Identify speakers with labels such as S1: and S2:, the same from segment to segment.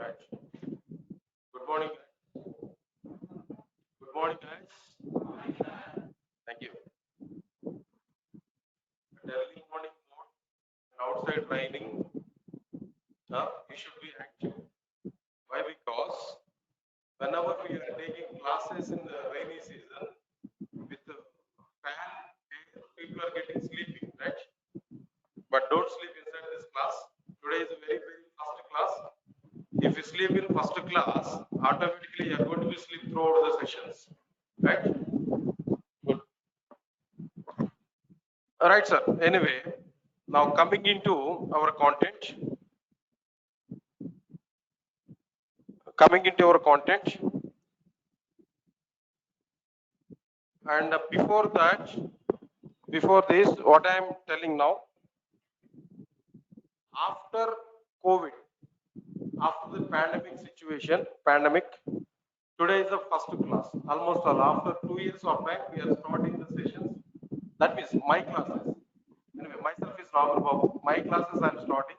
S1: Right. Good morning. Good morning, guys. Thank you. Early morning mode and outside raining. You should be active. Why? Because whenever we are taking classes in the rainy season with the fan, people are getting sleepy, right? But don't sleep inside this class. Today is a very, very first class. If you sleep in first class, automatically you are going to be sleep throughout the sessions, right? Good. All right, sir. Anyway, now coming into our content. Coming into our content. And before that, before this, what I am telling now, after COVID, after the pandemic situation, today is the first class. Almost all after 2 years of time, we are starting the sessions. That means my classes. Anyway, myself is Nagoor Babu. My classes I am starting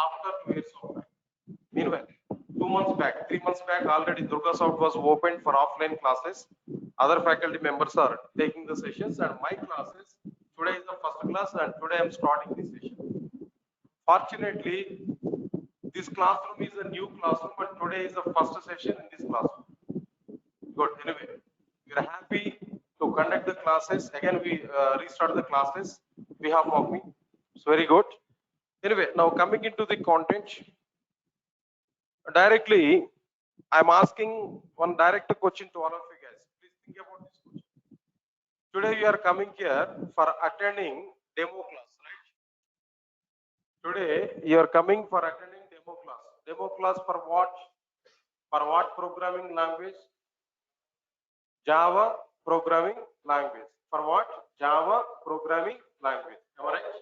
S1: after 2 years of time. Meanwhile, 2 months back, 3 months back, already Durgasoft was opened for offline classes. Other faculty members are taking the sessions, and my classes today is the first class, and today I am starting this session. Fortunately, this classroom is a new classroom, but today is the first session in this classroom. Good. Anyway, we are happy to conduct the classes. Again, we restart the classes. We have me. It's very good. Anyway, now coming into the content. Directly, I'm asking one direct question to all of you guys. Please think about this question. Today you are coming here for attending demo class, right? Today you are coming for attending demo class. Demo class for what? For what programming language? Java programming language. For what? Java programming language. Am I right?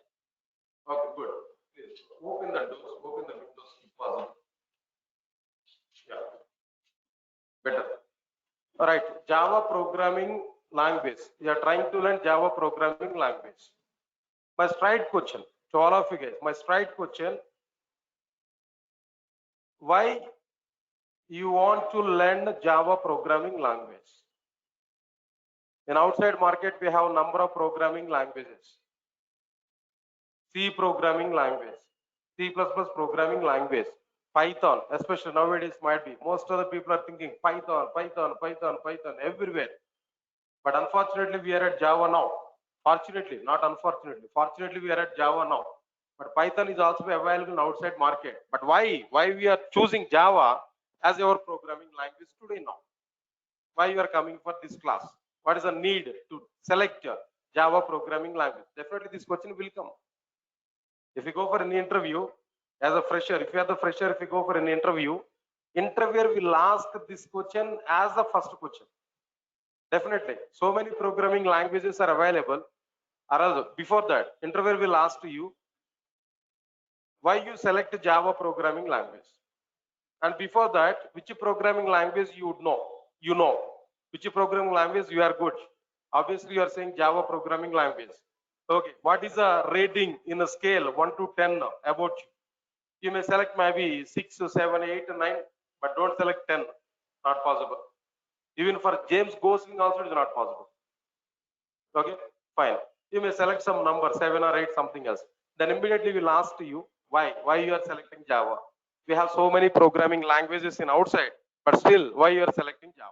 S1: Okay, good. Please open the doors, open the windows if possible. Yeah, better. All right, Java programming language. You are trying to learn Java programming language. My straight question to all of you guys, my straight question, why you want to learn Java programming language? In outside market, we have a number of programming languages. C programming language, C++ programming language, Python, especially nowadays might be. Most of the people are thinking Python, Python, Python, Python everywhere. But unfortunately, we are at Java now. Fortunately, not unfortunately. Fortunately, we are at Java now. But Python is also available in outside market. But why? Why we are choosing Java as our programming language today now? Why you are coming for this class? What is the need to select Java programming language? Definitely this question will come. If you go for an interview as a fresher, if you are the fresher, if you go for an interview, interviewer will ask this question as the first question. Definitely. So many programming languages are available. Or before that, interviewer will ask to you, why you select Java programming language? And before that, which programming language you would know? You know. Which programming language you are good? Obviously, you are saying Java programming language. Okay. What is the rating in a scale 1 to 10 about you? You may select maybe 6, 7, 8, 9, but don't select 10. Not possible. Even for James Gosling also it is not possible. Okay, fine. You may select some number 7 or 8, something else. Then immediately we'll ask to you why you are selecting Java. We have so many programming languages in outside, but still why you are selecting Java?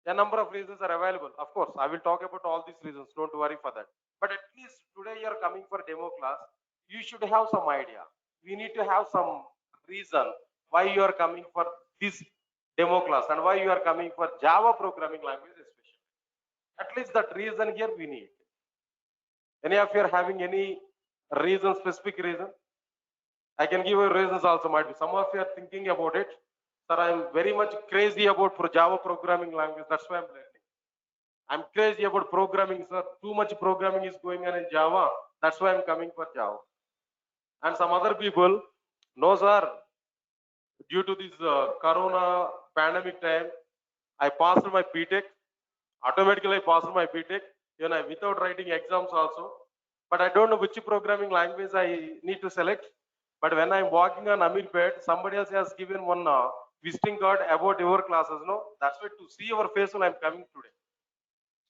S1: A number of reasons are available. Of course, I will talk about all these reasons. Don't worry for that. But at least today you are coming for demo class. You should have some idea. We need to have some reason why you are coming for this demo class and why you are coming for Java programming language especially. At least that reason here we need. Any of you are having any reason, specific reason? I can give you reasons also, might be. Some of you are thinking about it. Sir, I'm very much crazy about Java programming language. That's why I'm learning. I'm crazy about programming, sir. Too much programming is going on in Java. That's why I'm coming for Java. And some other people, no, sir. Due to this Corona pandemic time, I passed my BTech. Automatically, I passed my BTech. Without writing exams also. But I don't know which programming language I need to select. But when I'm walking on Amirpet, somebody else has given one visiting card about your classes. No, that's why to see your face when I'm coming today.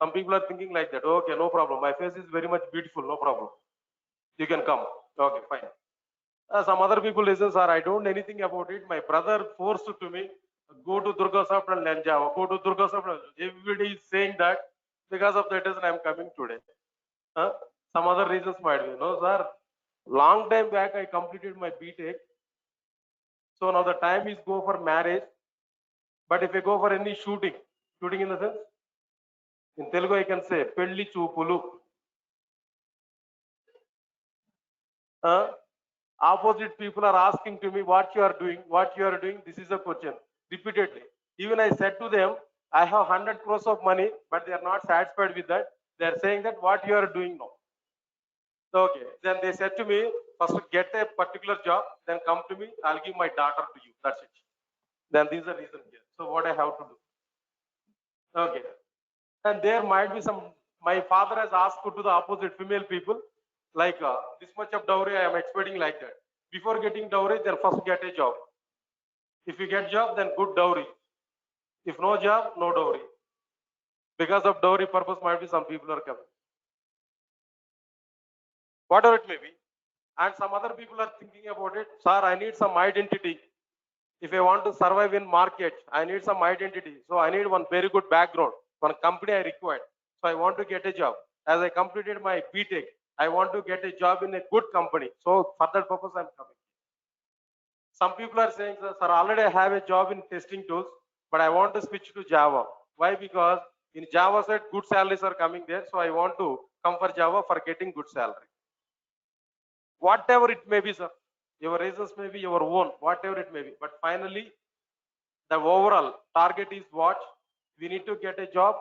S1: Some people are thinking like that. Okay, no problem. My face is very much beautiful. No problem. You can come. Okay, fine. Some other people listen, sir, I don't know anything about it. My brother forced to me, go to Durgasoft and learn Java. Go to Durgasoft. Everybody is saying that. Because of that reason, I'm coming today. Huh? Some other reasons might be. No, sir. Long time back, I completed my BTech. So now the time is go for marriage. But if I go for any shooting, shooting in the sense, in Telugu I can say, Pelli Choopulu. Opposite people are asking to me what you are doing, what you are doing. This is a question repeatedly. Even I said to them, I have 100 crores of money, but they are not satisfied with that. They are saying that what you are doing now. Okay. Then they said to me, first get a particular job, then come to me. I'll give my daughter to you. That's it. Then this is the reason here. So what I have to do? Okay. And there might be some. My father has asked to the opposite female people, like this much of dowry I am expecting like that. Before getting dowry, then first get a job. If you get job, then good dowry. If no job, no dowry. Because of dowry purpose, might be some people are coming. Whatever it may be. And some other people are thinking about it. Sir, I need some identity. If I want to survive in market, I need some identity. So I need one very good background. One company I require. So I want to get a job. As I completed my BTech, I want to get a job in a good company. So for that purpose, I'm coming. Some people are saying, sir, already I have a job in testing tools, but I want to switch to Java. Why? Because in Java side, good salaries are coming there. So I want to come for Java for getting good salary. Whatever it may be, sir. Your reasons may be your own, whatever it may be. But finally, the overall target is what? We need to get a job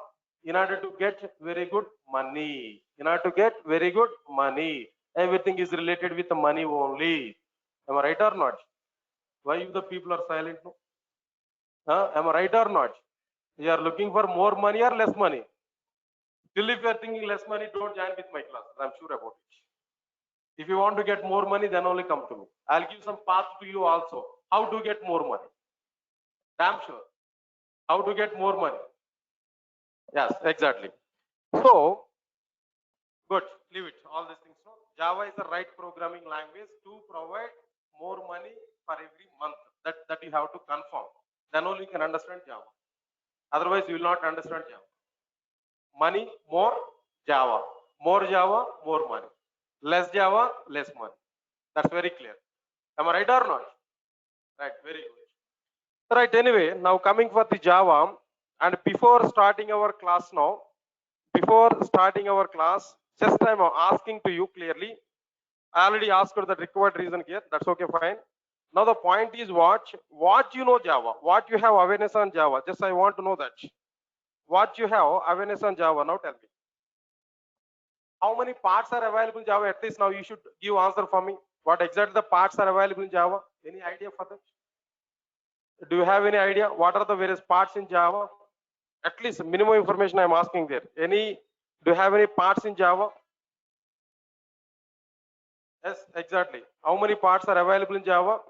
S1: in order to get very good money. In order to get very good money. Everything is related with the money only. Am I right or not? Why you the people are silent? Am I right or not? You are looking for more money or less money? Still, if you are thinking less money, don't join with my class. I'm sure about it. If you want to get more money, then only come to me. I'll give some path to you also. How to get more money? Damn sure. How to get more money? Yes, exactly. So, good. Leave it. All these things. No? Java is the right programming language to provide more money for every month. That you have to confirm. Then only you can understand Java. Otherwise, you will not understand Java. Money, more Java. More Java, more money. Less Java, less money. That's very clear. Am I right or not? Right, very good. Right, anyway, now coming for the Java, and before starting our class now, just I'm asking to you clearly. I already asked for the required reason here. That's okay, fine. Now the point is what you know Java, what you have awareness on Java. Just I want to know that. What you have awareness on Java. Now tell me. How many parts are available in Java? At least now you should give answer for me. What exactly the parts are available in Java? Any idea for that? Do you have any idea? What are the various parts in Java? At least minimum information I'm asking there. Do you have any parts in Java? Yes, exactly. How many parts are available in Java?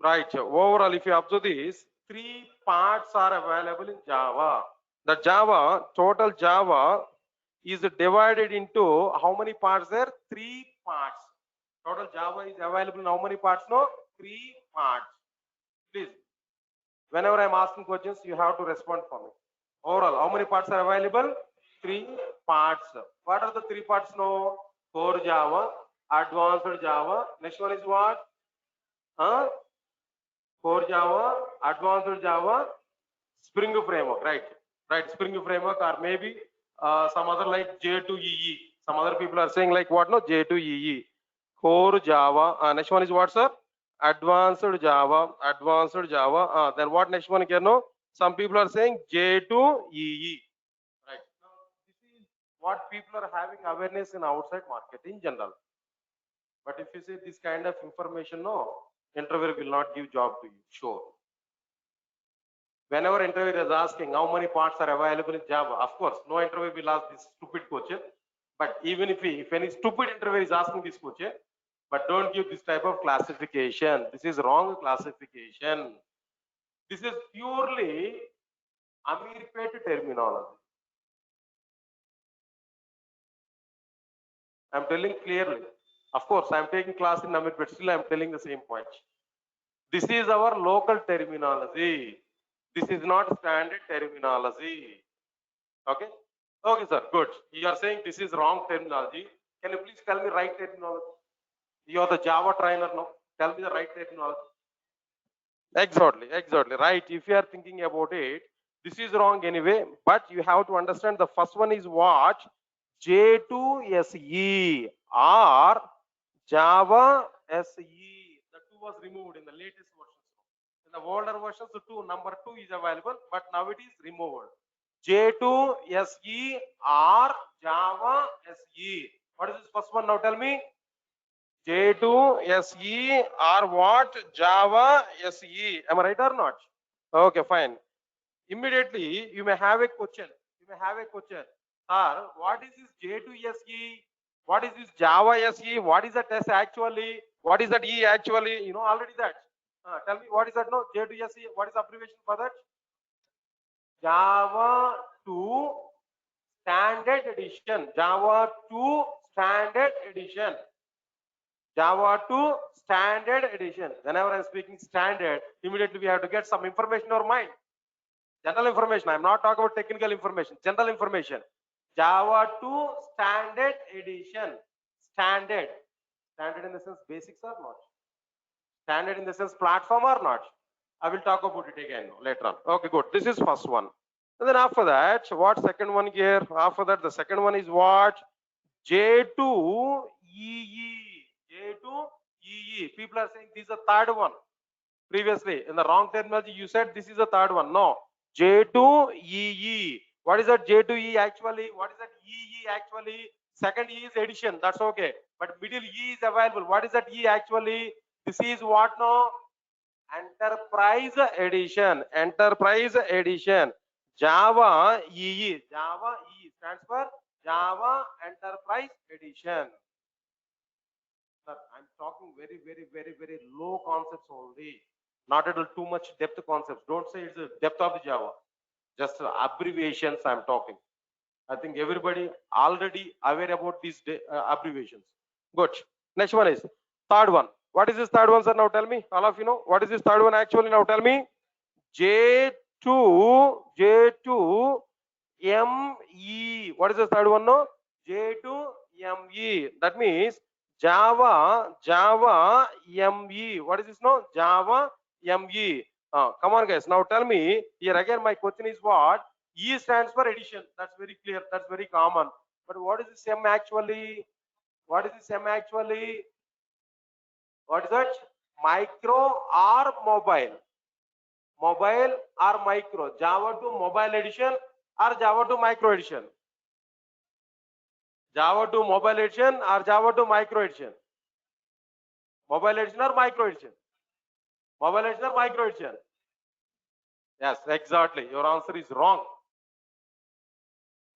S1: Right. Overall, if you observe this, 3 parts are available in Java. The total Java is divided into how many parts there? 3 parts. Total Java is available in how many parts? No, 3 parts. Please, whenever I'm asking questions, you have to respond for me. Overall, how many parts are available? 3 parts. What are the 3 parts? No, core Java, advanced Java. Next one is what? Core Java, advanced Java, Spring Framework, right? Right, Spring Framework, or maybe some other like J2EE. Some other people are saying like what? No, J2EE. Core Java. Next one is what, sir? Advanced Java. Then what next one again? No, some people are saying J2EE. Right. Now, this is what people are having awareness in outside market in general. But if you say this kind of information, no, interviewer will not give job to you. Sure. Whenever interviewer is asking how many parts are available in Java, of course, no interviewer will ask this stupid question. But even if any stupid interviewer is asking this question, But don't give this type of classification. This is wrong classification. This is purely Amirpet terminology. I'm telling clearly. Of course, I'm taking class in Amirpet, still I'm telling the same point. This is our local terminology. This is not standard terminology. Okay? Okay, sir. Good. You are saying this is wrong terminology. Can you please tell me right terminology? You are the Java trainer now. Tell me the right terminology. Exactly, exactly. Right. If you are thinking about it, this is wrong anyway, but you have to understand the first one is what? J2SE or Java SE. The 2 was removed in the latest versions. In the older versions, the number 2 is available, but now it is removed. J2SE or Java SE. What is this first one? Now tell me. J2SE or what? Java SE. Am I right or not? Okay, fine. Immediately, you may have a question. You may have a question. Sir, what is this J2SE? What is this Java SE? What is that S actually? What is that E actually? You know already that. Tell me what is that? No, J2SE. What is the abbreviation for that? Java 2 Standard Edition. Java 2 Standard Edition. Java 2 Standard Edition. Whenever I'm speaking standard, immediately we have to get some information in our mind. General information. I'm not talking about technical information. General information. Java 2 Standard Edition. Standard. Standard in the sense basics or not? Standard in the sense platform or not? I will talk about it again later on. Okay, good. This is first one. And then after that, what second one here? After that, the second one is what? J2EE. J2EE. People are saying this is the third one. Previously, in the wrong terminology, you said this is the third one. No. J2EE. What is that J2E actually? What is that EE actually? Second E is edition. That's okay. But middle E is available. What is that E actually? This is what now? Enterprise edition. Enterprise edition. Java EE. Java EE stands for Java Enterprise Edition. Sir, I'm talking very low concepts only. Not at all too much depth concepts. Don't say it's the depth of the Java. Just abbreviations I'm talking. I think everybody already aware about these abbreviations. Good. Next one is third one. What is this third one, sir? Now tell me. All of you know what is this third one actually? Now tell me. J2 ME. What is the third one? No? J2 ME. That means Java ME. What is this? No? Java ME. Come on, guys. Now tell me. Here again, my question is what? E stands for edition. That's very clear. That's very common. But what is this M actually? What is this M actually? What is that? Micro or mobile? Mobile or micro? Java to mobile edition or Java to micro edition? Java to mobile edition or Java to micro edition? Mobile edition or micro edition? Mobile edition or micro edition? Yes, exactly. Your answer is wrong.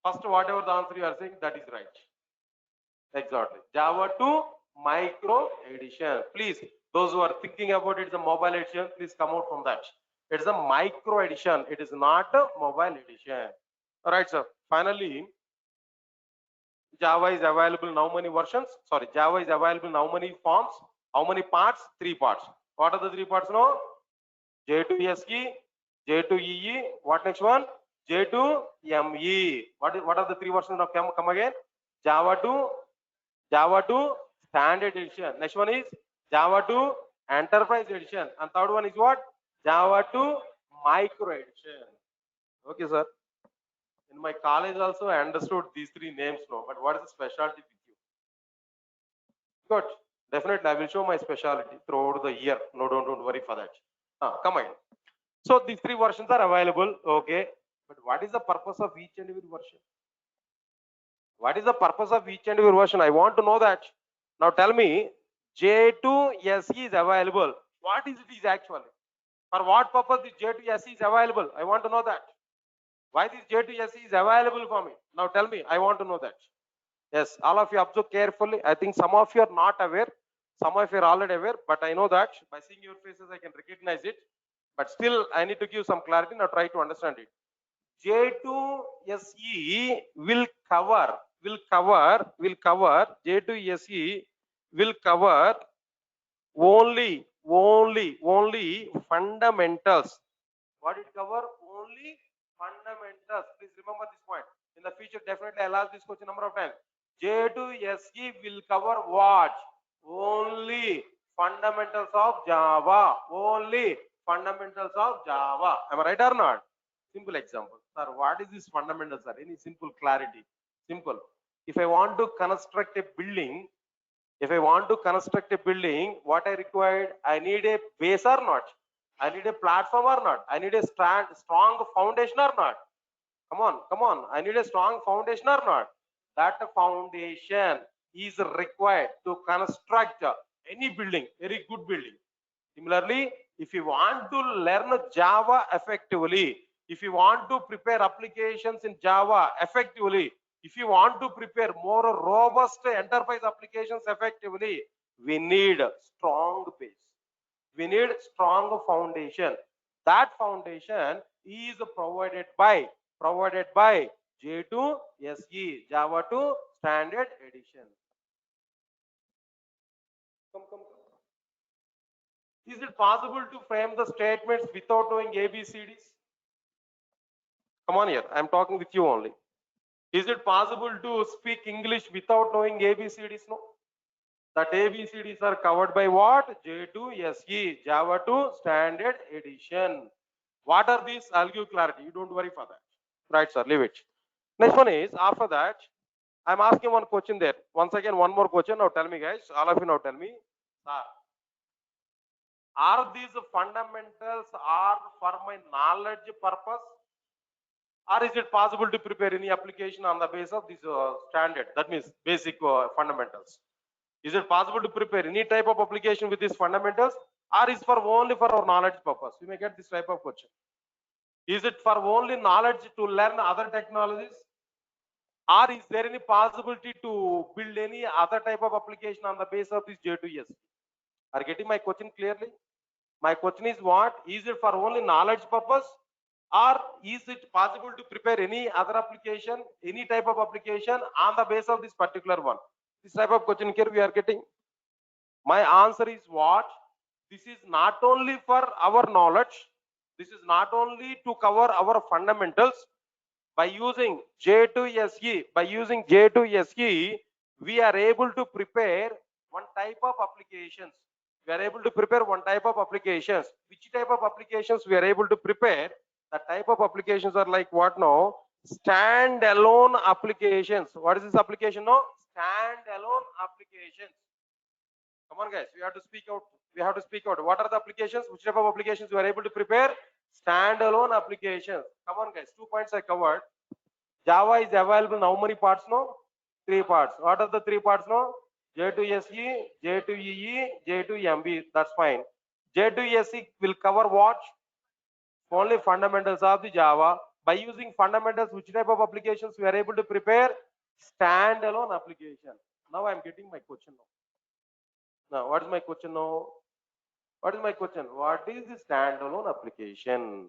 S1: First, whatever the answer you are saying, that is right. Exactly. Java to micro edition. Please, those who are thinking about it, the mobile edition, please come out from that. It's a micro edition. It is not a mobile edition. All right, sir. Finally, Java is available in how many versions? Sorry, Java is available in how many forms? How many parts? 3 parts. What are the 3 parts now? J2SE, J2EE. What next one? J2ME. What are the 3 versions of come again? Java 2 Standard Edition. Next one is Java 2 Enterprise Edition. And third one is what? Java 2 Micro Edition. Okay, sir. In my college also I understood these 3 names now. But what is the specialty with you? Good. Definitely I will show my specialty throughout the year. No, don't worry for that. Come on. So these 3 versions are available. Okay. But what is the purpose of each and every version? What is the purpose of each and every version? I want to know that. Now tell me, J2SE is available. What is it actually? For what purpose this J2SE is available? I want to know that. Why this J2SE is available for me? Now tell me, I want to know that. Yes, all of you observe carefully. I think some of you are not aware. Some of you are already aware, but I know that by seeing your faces, I can recognize it. But still, I need to give some clarity. Now try to understand it. J2SE J2SE will cover only fundamentals. What it cover? Only fundamentals. Please remember this point. In the future, definitely I'll ask this question number of times. J2SE will cover what? Only fundamentals of Java. Only fundamentals of Java. Am I right or not? Simple example. Sir, what is this fundamental, sir? Any simple clarity? Simple. If I want to construct a building, what I required? I need a base or not? I need a platform or not? I need a strong foundation or not? Come on. I need a strong foundation or not? That foundation is required to construct any building, very good building. Similarly, if you want to learn Java effectively, if you want to prepare applications in Java effectively, if you want to prepare more robust enterprise applications effectively, we need strong base. We need strong foundation. That foundation is provided by J2SE, Java 2 Standard Edition. Come. Is it possible to frame the statements without knowing ABCDs? Come on here, I'm talking with you only. Is it possible to speak English without knowing ABCDs? No. That ABCDs are covered by what? J2SE, Java 2 Standard Edition. What are these? I'll give clarity. You don't worry for that. Right, sir, leave it. Next one is, after that, I'm asking one question there. Once again, one more question. Now tell me, guys. All of you now tell me. Sir, are these fundamentals are for my knowledge purpose, or is it possible to prepare any application on the basis of this standard? That means basic fundamentals. Is it possible to prepare any type of application with these fundamentals, or is for only for our knowledge purpose? You may get this type of question. Is it for only knowledge to learn other technologies, or is there any possibility to build any other type of application on the basis of this J2SE? Are you getting my question clearly? My question is what? Is it for only knowledge purpose, or is it possible to prepare any other application, any type of application on the basis of this particular one? This type of question here we are getting. My answer is what? This is not only for our knowledge. This is not only to cover our fundamentals. By using J2SE, we are able to prepare one type of applications. Which type of applications we are able to prepare? The type of applications are like what now? Standalone applications. What is this application now? Standalone applications. Come on, guys. We have to speak out. What are the applications? Which type of applications we are able to prepare? Standalone applications. Come on, guys. 2 points I covered. Java is available in how many parts now? 3 parts. What are the 3 parts now? J2SE, J2EE, J2MB. That's fine. J2SE will cover what? Only fundamentals of the Java. By using fundamentals, which type of applications we are able to prepare? Standalone application. Now I'm getting my question now. Now, what is my question now? What is the standalone application?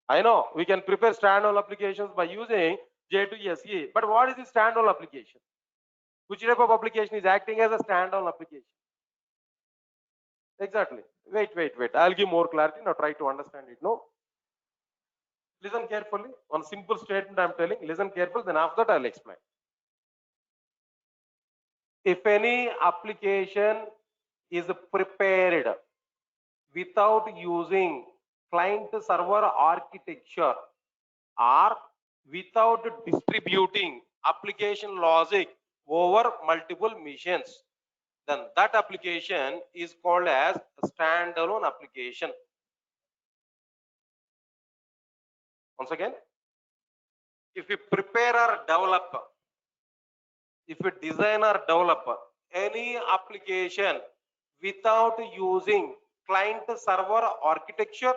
S1: I know we can prepare standalone applications by using J2SE, but what is the standalone application? Which type of application is acting as a standalone application? Exactly. Wait. I'll give more clarity. Now try to understand it. No. Listen carefully. One simple statement I'm telling. Listen carefully. Then after that I'll explain. If any application is prepared without using client server architecture or without distributing application logic over multiple machines, then that application is called as a standalone application. Once again, if we prepare or develop, if we design or develop any application without using client server architecture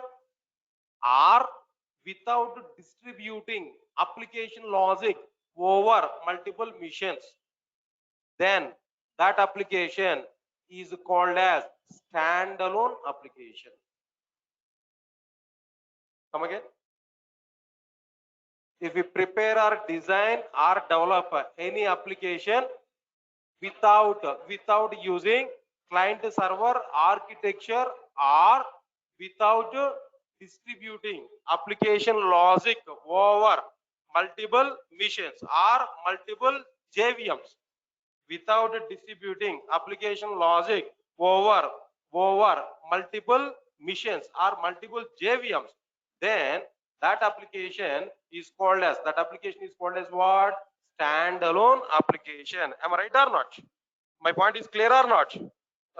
S1: or without distributing application logic over multiple machines, then that application is called as standalone application. Come again. If we prepare or design or develop any application without using client server architecture or without distributing application logic over multiple machines or multiple JVMs, without distributing application logic over multiple machines or multiple JVMs, then that application is called as what? Standalone application. Am I right or not? My point is clear or not?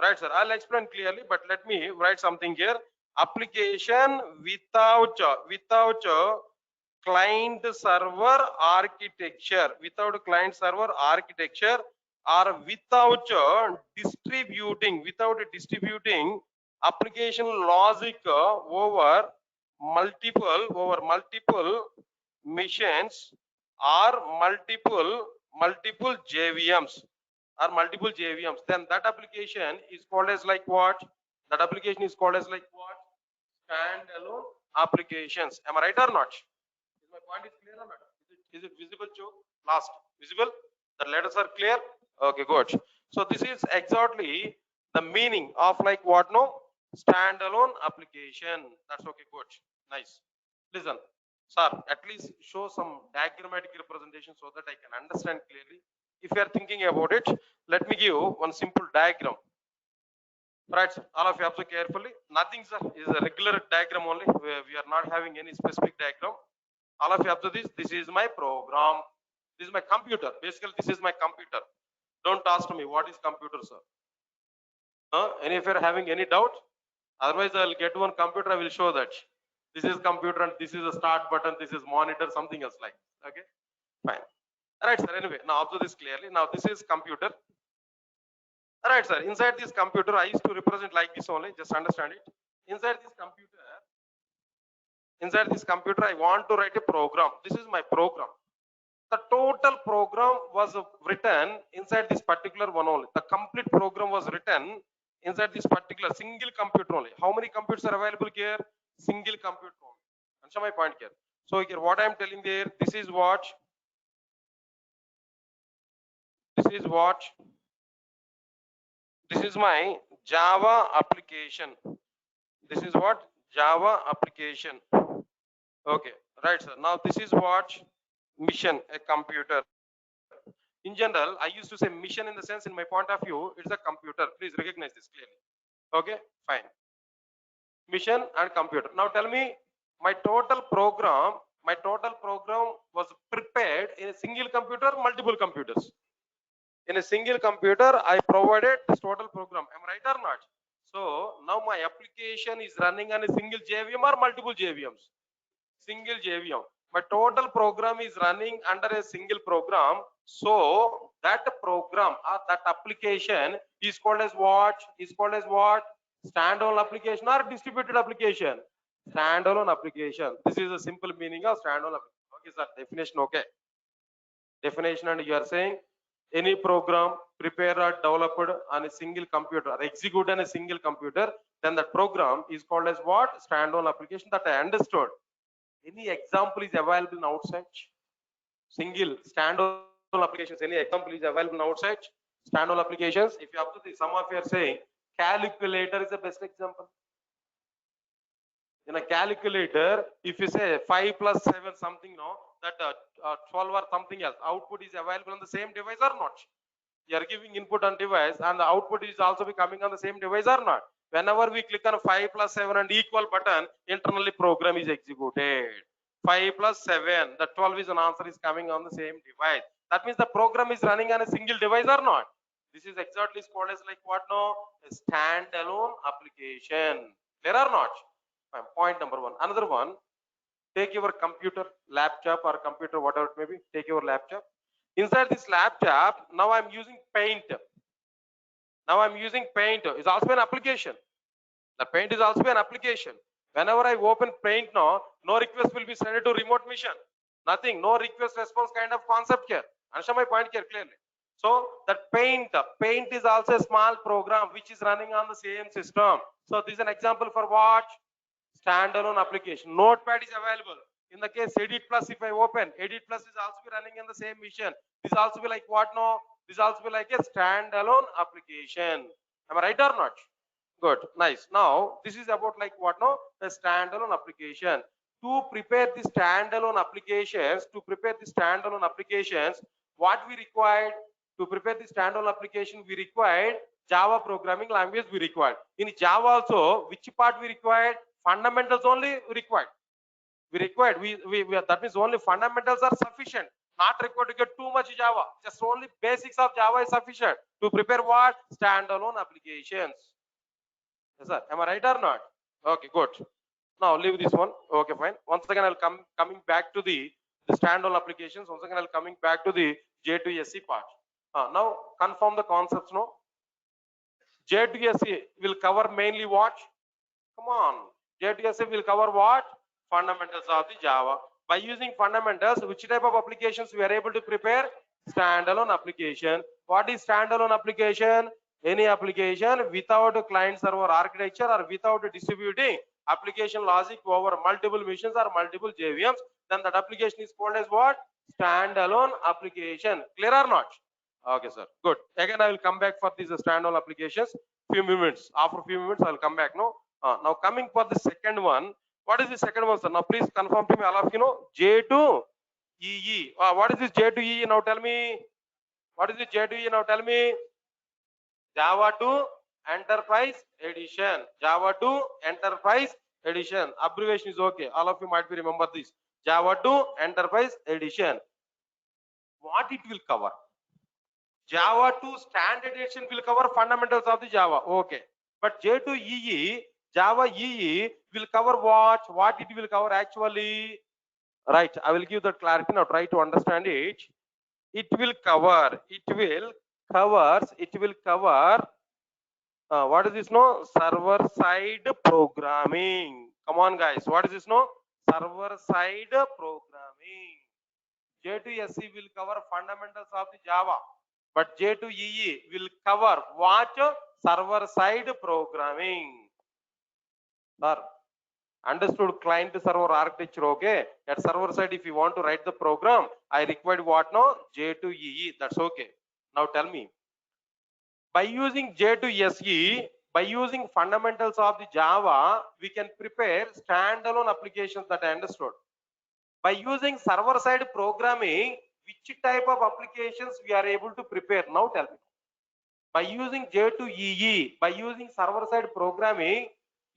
S1: Right, sir. I'll explain clearly, but let me write something here. Application without client server architecture, or without distributing application logic over multiple machines or multiple JVMs then that application is called as like what? That application is called as like what? Standalone applications. Am I right or not? Is my point is clear or not? Is it visible, Joe? Last visible? The letters are clear? Okay, good. So this is exactly the meaning of like what? No, standalone application. That's okay, good. Nice. Listen, sir, at least show some diagrammatic representation so that I can understand clearly. If you are thinking about it, let me give one simple diagram. Right, sir. All of you observe carefully. Nothing, sir, is a regular diagram only. We are not having any specific diagram. All of you observe this. This is my program. This is my computer. Basically, this is my computer. Don't ask me what is computer, sir. Any of you are having any doubt? Otherwise, I'll get one computer. I will show that. This is computer and this is a start button. This is monitor, something else like. Okay, fine. All right, sir. Anyway, now observe this clearly. Now this is computer. All right, sir. Inside this computer, I used to represent like this only. Just understand it. Inside this computer, I want to write a program. This is my program. The total program was written inside this particular one only. The complete program was written inside this particular single computer only. How many computers are available here? Single computer only. Answer my point here. So here, what I am telling there, this is my Java application. This is what? Java application. Okay, right, sir. Now this is what? Mission, a computer. In general, I used to say mission in the sense, in my point of view, it's a computer. Please recognize this clearly. Okay, fine. Mission and computer. Now tell me, my total program was prepared in a single computer, multiple computers. In a single computer, I provided this total program. Am I right or not? So now my application is running on a single JVM or multiple JVMs? Single JVM. My total program is running under a single program. So that program or that application is called as what? Standalone application or distributed application? Standalone application. This is a simple meaning of standalone application. Okay, sir. Definition. Okay. Definition, and you are saying any program prepared or developed on a single computer or executed on a single computer, then that program is called as what? Standalone application. That I understood. Any example is available in outside? Single standalone applications. Any example is available in outside? Standalone applications. If you have to, some of you are saying calculator is the best example. In a calculator, if you say 5 plus 7 something, no, that 12 or something else, output is available on the same device or not? You are giving input on device and the output is also be coming on the same device or not? Whenever we click on 5 plus 7 and equal button, internally program is executed. 5 plus 7, the 12 is an answer is coming on the same device. That means the program is running on a single device or not? This is exactly called as like what now? A standalone application. Clear or not? Point number one. Another one, take your computer, laptop or computer, whatever it may be, take your laptop. Inside this laptop, now I'm using Paint. It's also an application. The Paint is also an application. Whenever I open Paint now, no request will be sent to remote mission. Nothing, no request response kind of concept here. Understand my point here clearly? So that paint is also a small program which is running on the same system. So this is an example for what? Standalone application. Notepad is available. In the case Edit Plus, if I open, Edit Plus is also be running in the same mission. This also be like what now? This also be like a standalone application. Am I right or not? Good, nice. Now this is about like what now? A standalone application. To prepare the standalone applications, what we required to prepare the standalone application, we required Java programming language we required. In Java also, which part we required? Fundamentals only required. That means only fundamentals are sufficient. Not required to get too much Java. Just only basics of Java is sufficient to prepare what? Standalone applications. Yes, sir. Am I right or not? Okay, good. Now leave this one. Okay, fine. Once again, I'll coming back to the standalone applications. Once again, I'll coming back to the J2SE part. Now confirm the concepts. No, J2SE will cover mainly what? Come on, J2SE will cover what? Fundamentals of the Java. By using fundamentals, which type of applications we are able to prepare? Standalone application. What is standalone application? Any application without a client server architecture or without distributing application logic over multiple machines or multiple JVMs, then that application is called as what? Standalone application. Clear or not? Okay, sir. Good. Again, I will come back for these standalone applications. Few minutes. After few minutes, I will come back. No. Now coming for the second one. What is the second one, sir? Now please confirm to me, all of you know. J2EE. What is this J2EE? Now tell me. What is this J2EE? Now tell me. Java 2 Enterprise Edition. Java 2 Enterprise Edition. Abbreviation is okay. All of you might be remember this. Java 2 Enterprise Edition. What it will cover? Java 2 Standard Edition will cover fundamentals of the Java. Okay. But J2EE, Java EE will cover what? What it will cover actually? Right. I will give that clarity now. Try to understand it. It will cover. What is this? No, server side programming. Come on, guys. What is this? No, server side programming. J2SE will cover fundamentals of the Java, but J2EE will cover what? Server side programming. Sir, understood client server architecture, okay? At server side, if you want to write the program, I required what now? J2EE, that's okay. Now tell me, by using J2SE, by using fundamentals of the Java, we can prepare standalone applications that I understood. By using server-side programming, which type of applications we are able to prepare? Now tell me. By using J2EE, by using server-side programming,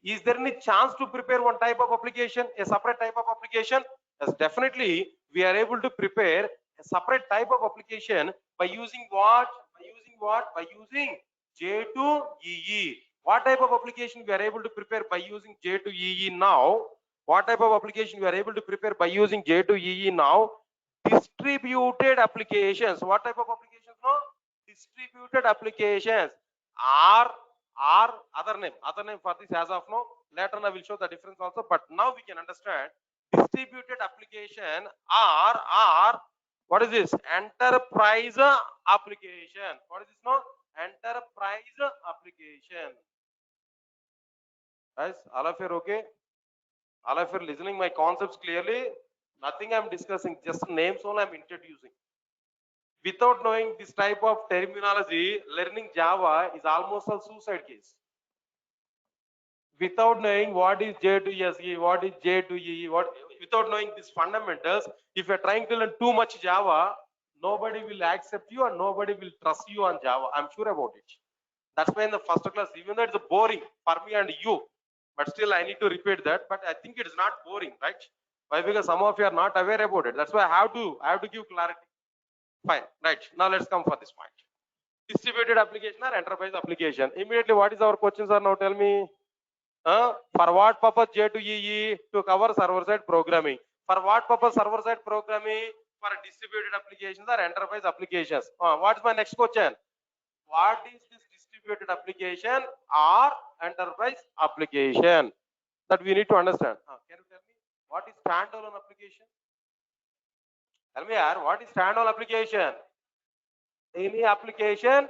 S1: is there any chance to prepare one type of application, a separate type of application? Yes, definitely, we are able to prepare a separate type of application by using what? By using J2EE. What type of application we are able to prepare by using J2EE now? What type of application we are able to prepare by using J2EE now? Distributed applications. What type of applications now? Distributed applications. Or other name for this as of now. Later on I will show the difference also, but now we can understand distributed application or what is this? Enterprise application. What is this now? Enterprise application. Guys, all of you are okay? All of you are listening my concepts clearly? Nothing I'm discussing, just names only I'm introducing. Without knowing this type of terminology, learning Java is almost a suicide case. Without knowing what is J2SE, what is J2EE, without knowing these fundamentals, if you're trying to learn too much Java, nobody will accept you and nobody will trust you on Java. I'm sure about it. That's why in the first class, even though it's boring for me and you, but still I need to repeat that. But I think it is not boring, right? Why? Because some of you are not aware about it. That's why I have to give clarity. Fine, right. Now let's come for this point. Distributed application or enterprise application. Immediately, what is our questions are now? Tell me. For what purpose J2EE? To cover server-side programming. For what purpose server-side programming? For distributed applications or enterprise applications. What's my next question? What is this distributed application or enterprise application? That we need to understand. Can you tell me what is standalone application? Tell me, what is standalone application? Any application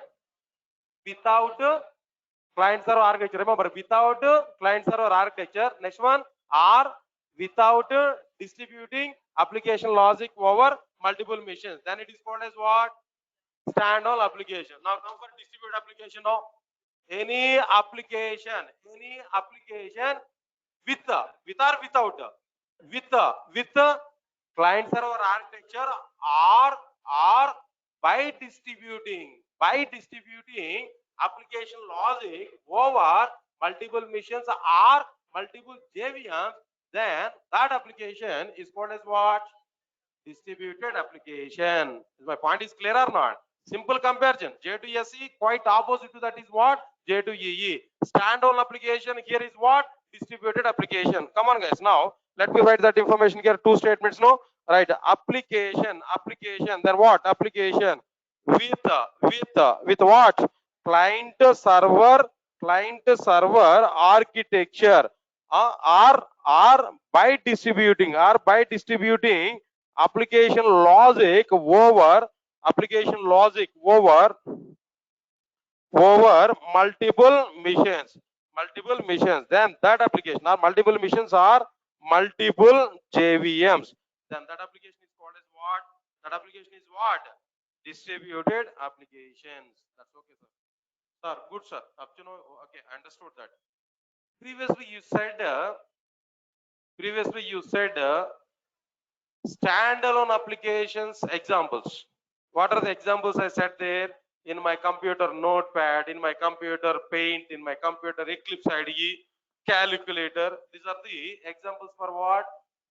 S1: without client server architecture. Remember, without client server architecture. Next one, or without distributing application logic over multiple machines. Then it is called as what? Standalone application. Now come for distributed application. Now, any application with or without with client server architecture, or by distributing application logic over multiple machines or multiple JVMs, then that application is called as what? Distributed application. My point is clear or not? Simple comparison. J to SE, quite opposite to that is what? J to EE. Standalone application here is what? Distributed application. Come on, guys. Now, let me write that information here. Two statements, no? Right. Application. Then what? Application with what? Client server architecture. Or by distributing application logic over multiple missions, then that application, or multiple missions, or multiple JVMs, then that application is called as what? That application is what? Distributed applications. That's okay, sir. Sir, good, sir. Up to now, okay, I understood that. Previously you said standalone applications examples. What are the examples I said there? In my computer notepad, in my computer paint, in my computer Eclipse IDE, calculator. These are the examples for what?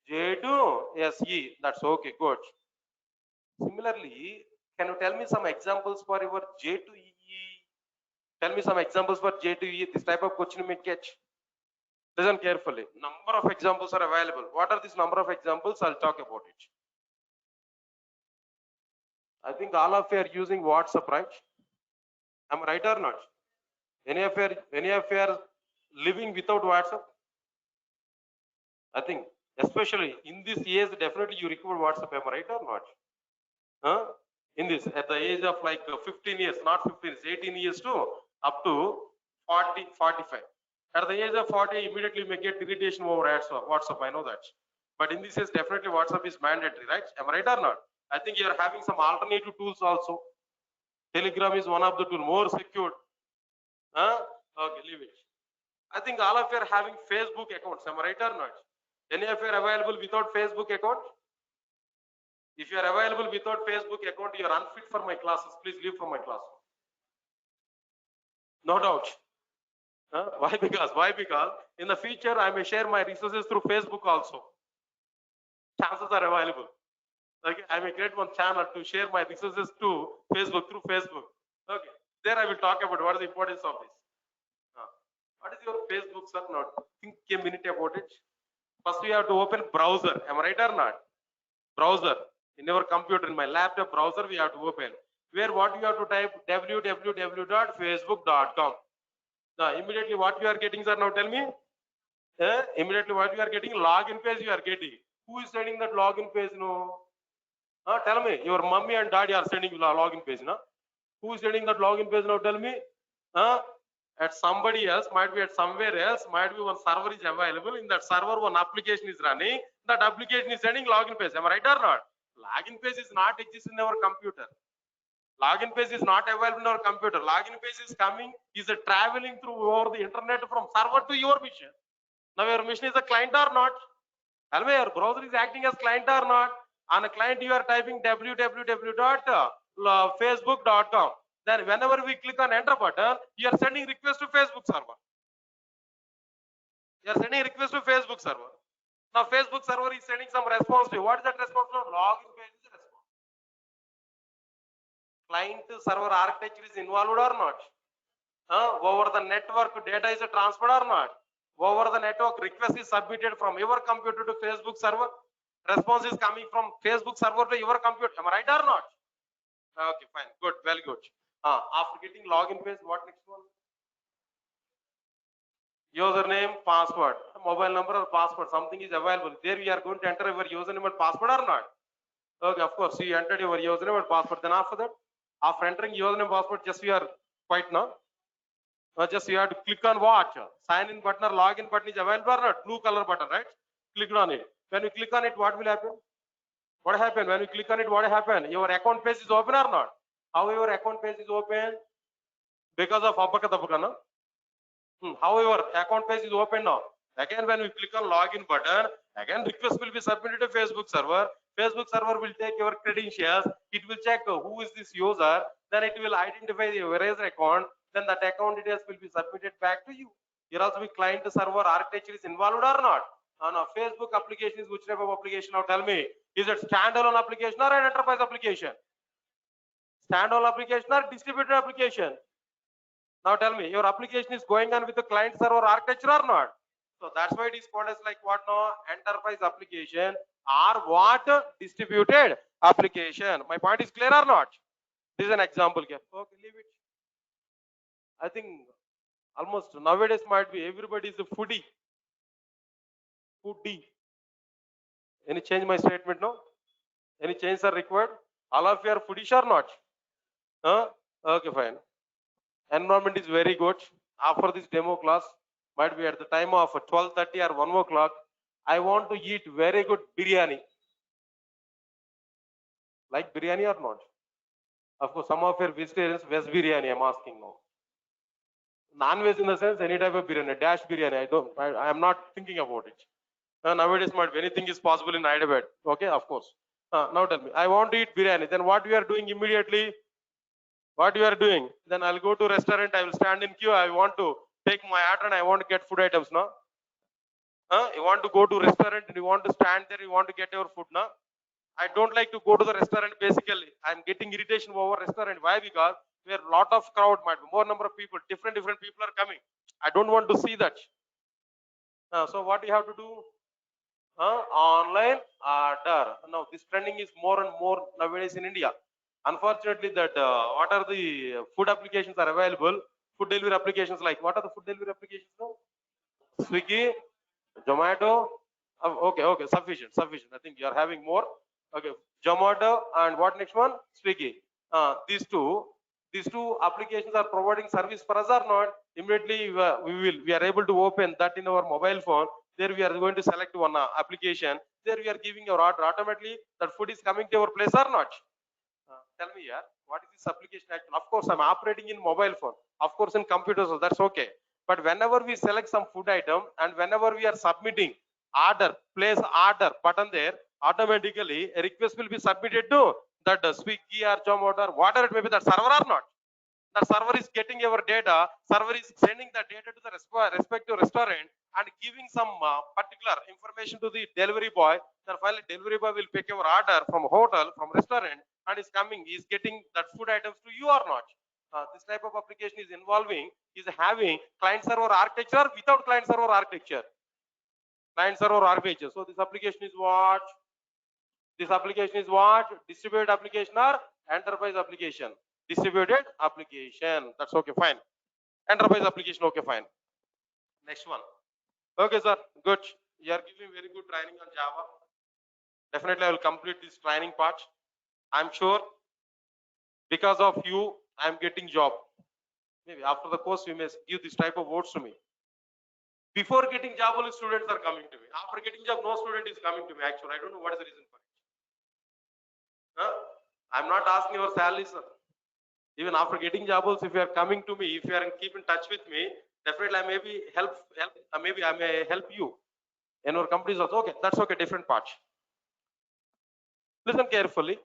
S1: J to SE. That's okay, good. Similarly, can you tell me some examples for your J to EE? Tell me some examples for J to EE. This type of question you may catch. Listen carefully. Number of examples are available. What are these number of examples? I'll talk about it. I think all of you are using WhatsApp, right? Am I right or not? Any of you are living without WhatsApp? I think, especially in this age, definitely you require WhatsApp. Am I right or not? Huh? In this, at the age of like 15 years, not 15, 18 years to up to 40, 45. At the age of 40, immediately you may get irritation over WhatsApp. I know that. But in this case, definitely WhatsApp is mandatory, right? Am I right or not? I think you are having some alternative tools also. Telegram is one of the tools, more secured. Huh? Okay, leave it. I think all of you are having Facebook accounts. Am I right or not? Any of you are available without Facebook account? If you are available without Facebook account, you are unfit for my classes. Please leave from my class. No doubt. Why? Because in the future, I may share my resources through Facebook also. Chances are available. Okay, I may create one channel to share my resources to Facebook through Facebook. Okay, there I will talk about what is the importance of this. What is your Facebook, sir? Now think a minute about it. First, we have to open browser. Am I right or not? Browser in your computer, in my laptop browser, we have to open. Where what you have to type? www.facebook.com. Now immediately what you are getting, sir? Now tell me. Immediately what you are getting? Login page you are getting. Who is sending that login page? No. Tell me. Your mommy and daddy are sending login page. No. Who is sending that login page? Now tell me. At somebody else, might be at somewhere else, might be one server is available. In that server, one application is running. That application is sending login page. Am I right or not? Login page is not exist in our computer. Login page is not available in our computer. Login page is coming, is traveling through over the internet from server to your machine. Now your machine is a client or not? Tell me, your browser is acting as client or not? On a client, you are typing www.facebook.com. Then whenever we click on enter button, you are sending request to Facebook server. You are sending request to Facebook server. Now Facebook server is sending some response to you. What is that response? Login page is response. Client server architecture is involved or not? Over the network data is transferred or not? Over the network request is submitted from your computer to Facebook server. Response is coming from Facebook server to your computer. Am I right or not? Okay, fine. Good, very good. After getting login page, what next one? Username, password, mobile number or password, something is available. There we are going to enter your username and password or not? Okay, of course, you entered your username and password. Then after that, After entering username password, just you are quite now. Just you have to click on what? Sign in button or login button is available or not? Blue color button, right? Click on it. When you click on it, what will happen? What happened? When you click on it, what happened? Your account page is open or not? How your account page is open? Because of Abaka no? However, account page is open now. Again, when we click on login button, again request will be submitted to Facebook server. Facebook server will take your credentials. It will check who is this user. Then it will identify the eraser account. Then that account details will be submitted back to you. Here also, the client server architecture is involved or not? On a Facebook application is which type of application? Now tell me, is it standalone application or an enterprise application? Standalone application or distributed application? Now tell me, your application is going on with the client server architecture or not? So that's why it is called as like what now? Enterprise application or what? Distributed application. My point is clear or not? This is an example here. Okay, leave it. I think almost nowadays might be everybody is a foodie. Foodie. Any change my statement? No? Any changes are required? All of you are foodish or not? Huh? Okay, fine. Environment is very good. After this demo class, might be at the time of 12:30 or 1 o'clock, I want to eat very good biryani. Like biryani or not? Of course, some of your vegetarians, veg biryani, I'm asking now. Non-veg in the sense, any type of biryani, dash biryani, I am not thinking about it. Nowadays, might anything is possible in Hyderabad. Okay, of course. Now tell me, I want to eat biryani. Then what we are doing immediately? What you are doing? Then I'll go to restaurant. I will stand in queue. I want to take my order and I want to get food items now. You want to go to restaurant and you want to stand there. You want to get your food now. I don't like to go to the restaurant. Basically, I'm getting irritation over restaurant. Why? Because we are lot of crowd, might be more number of people. Different people are coming. I don't want to see that. So what you have to do? Online order. Now this trending is more and more nowadays in India. Unfortunately, that what are the food applications are available? Food delivery applications like what are the food delivery applications now? Swiggy, Zomato. Okay, sufficient. I think you are having more. Okay, Zomato and what next one? Swiggy. These two applications are providing service for us or not? Immediately we are able to open that in our mobile phone. There we are going to select one application. There we are giving your order automatically. That food is coming to our place or not? Tell me, yeah, what is this application action? Of course, I'm operating in mobile phone. Of course, in computers, so that's okay. But whenever we select some food item and whenever we are submitting order, place order button there, automatically a request will be submitted to that Swiggy or Zomato or whatever it may be, that server or not. The server is getting your data, server is sending the data to the respective restaurant and giving some particular information to the delivery boy. Then finally delivery boy will pick your order from hotel, from restaurant and is coming, is getting that food items to you or not. This type of application is involving, is having client server architecture without client server architecture. Client server architecture. So this application is what? This application is what? Distributed application or enterprise application? Distributed application. That's okay, fine. Enterprise application, okay, fine. Next one. Okay, sir, good. You are giving very good training on Java. Definitely, I will complete this training part. I'm sure because of you, I'm getting job. Maybe after the course, you may give this type of words to me. Before getting job, only students are coming to me. After getting job, no student is coming to me. Actually, I don't know what is the reason for it. I'm not asking your salary, sir. Even after getting job, also, if you are coming to me, if you are keep in touch with me, definitely I may be maybe I may help you in our companies also. Okay, that's okay, different part. Listen carefully.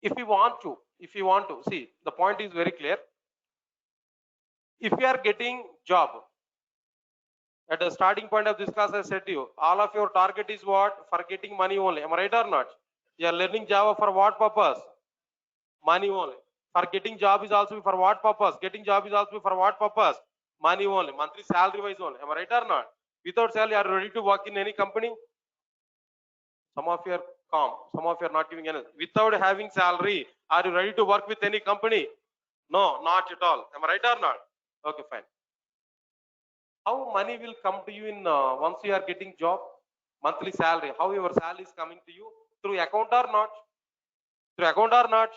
S1: If you want to, see, the point is very clear. If you are getting job, at the starting point of this class, I said to you, all of your target is what? For getting money only. Am I right or not? You are learning Java for what purpose? Money only. For getting job is also for what purpose? Getting job is also for what purpose? Money only. Monthly salary wise only. Am I right or not? Without salary, are you ready to work in any company? Some of you are calm. Some of you are not giving anything. Without having salary, are you ready to work with any company? No, not at all. Am I right or not? Okay, fine. How money will come to you in once you are getting job? Monthly salary. How your salary is coming to you? Through account or not? Through account or not?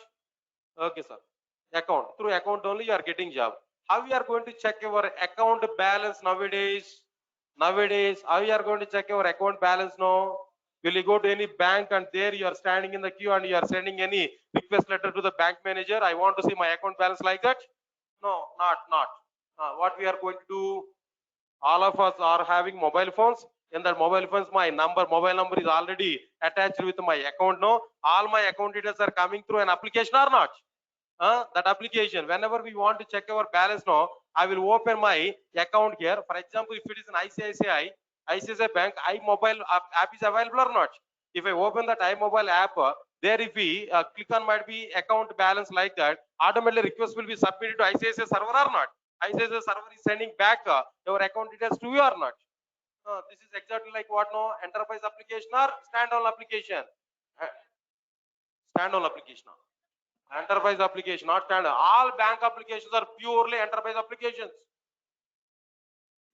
S1: Okay, sir. Account. Through account only you are getting job. How you are going to check your account balance nowadays? Nowadays, how you are going to check your account balance now? Will you go to any bank and there you are standing in the queue and you are sending any request letter to the bank manager? I want to see my account balance like that. No, not. What we are going to do? All of us are having mobile phones. In that mobile phones, my mobile number is already attached with my account. No, all my account details are coming through an application or not? That application, whenever we want to check our balance now, I will open my account here. For example, if it is an ICICI Bank, iMobile app is available or not? If I open that iMobile app, there if we click on might be account balance like that, automatically request will be submitted to ICICI server or not? ICICI server is sending back your account details to you or not? This is exactly like what no enterprise application or standalone application. Uh, Standalone application. Enterprise application, not standard. All bank applications are purely enterprise applications.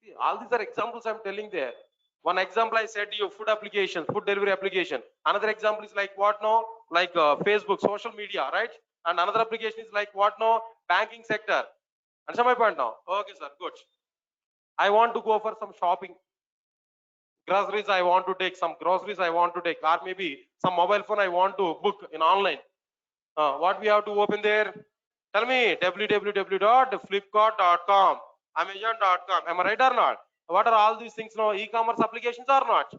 S1: See, all these are examples I'm telling there. One example I said to you, food application, food delivery application. Another example is like what no, like Facebook, social media, right? And another application is like what no, banking sector. Understand my point now? Okay, sir, good. I want to go for some shopping. Groceries I want to take, some groceries I want to take, or maybe some mobile phone I want to book in online. What we have to open there? Tell me, www.flipkart.com, amazon.com. Am I right or not? What are all these things now? E-commerce applications or not?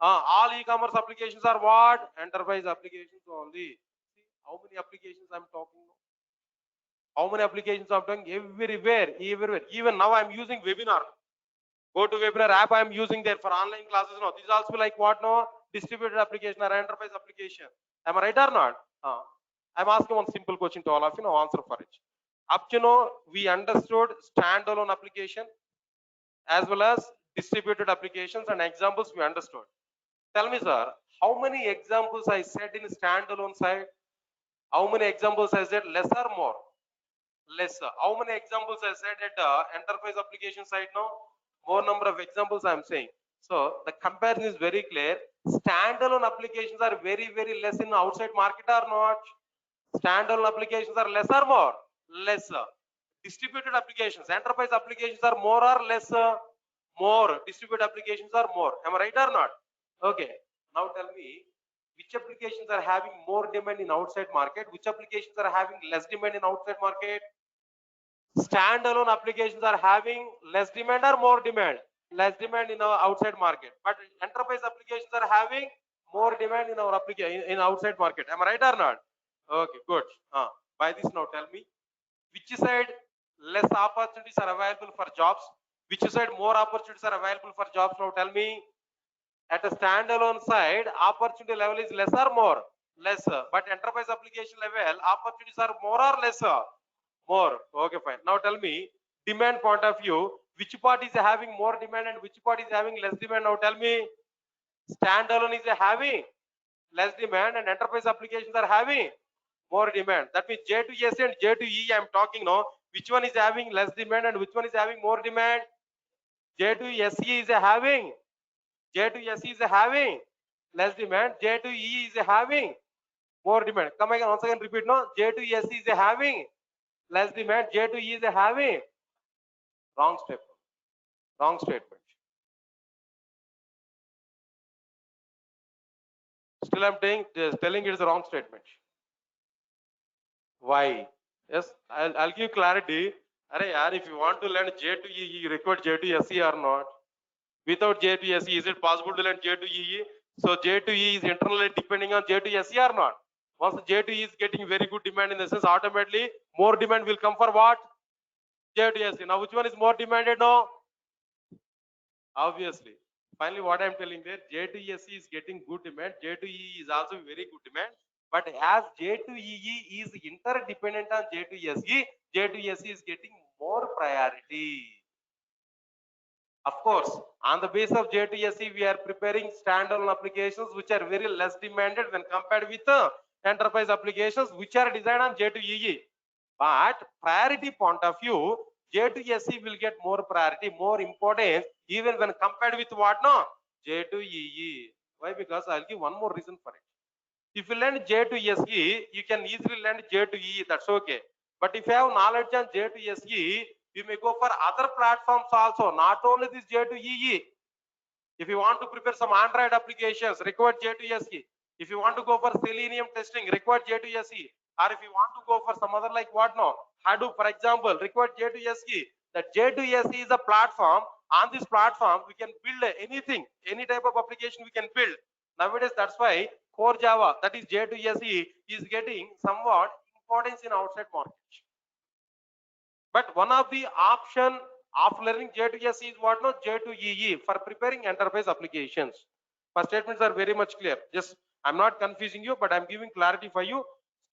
S1: All e-commerce applications are what? Enterprise applications only. See how many applications I'm talking now? How many applications I'm talking? Everywhere. Even now I'm using webinar. Go to webinar app I'm using there for online classes now. This is also like what now? Distributed application or enterprise application. Am I right or not? I'm asking one simple question to all of you. Now answer for it. Up to now we understood standalone application as well as distributed applications and examples we understood. Tell me, sir, how many examples I said in standalone side? How many examples I said less or more? Lesser. How many examples I said at enterprise application side now? More number of examples I'm saying. So the comparison is very clear. Standalone applications are very less in outside market or not? Standalone applications are less or more? Lesser. Distributed applications, enterprise applications are more or less? More. Distributed applications are more. Am I right or not? Okay. Now tell me, which applications are having more demand in outside market? Which applications are having less demand in outside market? Standalone applications are having less demand or more demand? Less demand in our outside market. But enterprise applications are having more demand in our application in outside market. Am I right or not? Okay, good. By this now tell me, which side less opportunities are available for jobs? Which side more opportunities are available for jobs? Now tell me. At a standalone side, opportunity level is less or more? Lesser. But enterprise application level, opportunities are more or lesser? More. Okay, fine. Now tell me, demand point of view, which part is having more demand and which part is having less demand? Now tell me, standalone is having less demand and enterprise applications are having more demand. That means J to S and J to E I'm talking now. Which one is having less demand and which one is having more demand? J to SE is having. J to SE is having less demand. J to E is having more demand. Come again, once again repeat no. J to SE is having less demand. J to E is having. Wrong statement. Wrong statement. Still I'm telling it is a wrong statement. Why? Yes, I'll give clarity. Arey yaar, if you want to learn J to E, you require J to SE or not? Without J to SE, is it possible to learn J to EE? So J to E is internally depending on J to SE or not? Once J to E is getting very good demand in the sense, automatically more demand will come for what? J to SE. Now which one is more demanded now? Obviously. Finally, what I'm telling there, J to SE is getting good demand. J to EE is also very good demand. But as J to EE is interdependent on J to SE, J to SE is getting more priority. Of course, on the base of J to SE, we are preparing standalone applications which are very less demanded when compared with enterprise applications which are designed on J to EE. But priority point of view, J to SE will get more priority, more importance, even when compared with what no? J to EE. Why? Because I'll give one more reason for it. If you learn J to SE, you can easily learn J to EE, that's okay. But if you have knowledge on J to SE, you may go for other platforms also, not only this J to EE. If you want to prepare some Android applications, require J to SE. If you want to go for Selenium testing, require J to SE. Or if you want to go for some other like what now, Hadoop, for example, require J to SE. The J to SE is a platform. On this platform, we can build anything, any type of application we can build. Nowadays, that's why core Java, that is J to SE, is getting somewhat importance in outside market. But one of the option of learning J to SE is what? No, J to EE for preparing enterprise applications. My statements are very much clear. Just I'm not confusing you, but I'm giving clarity for you.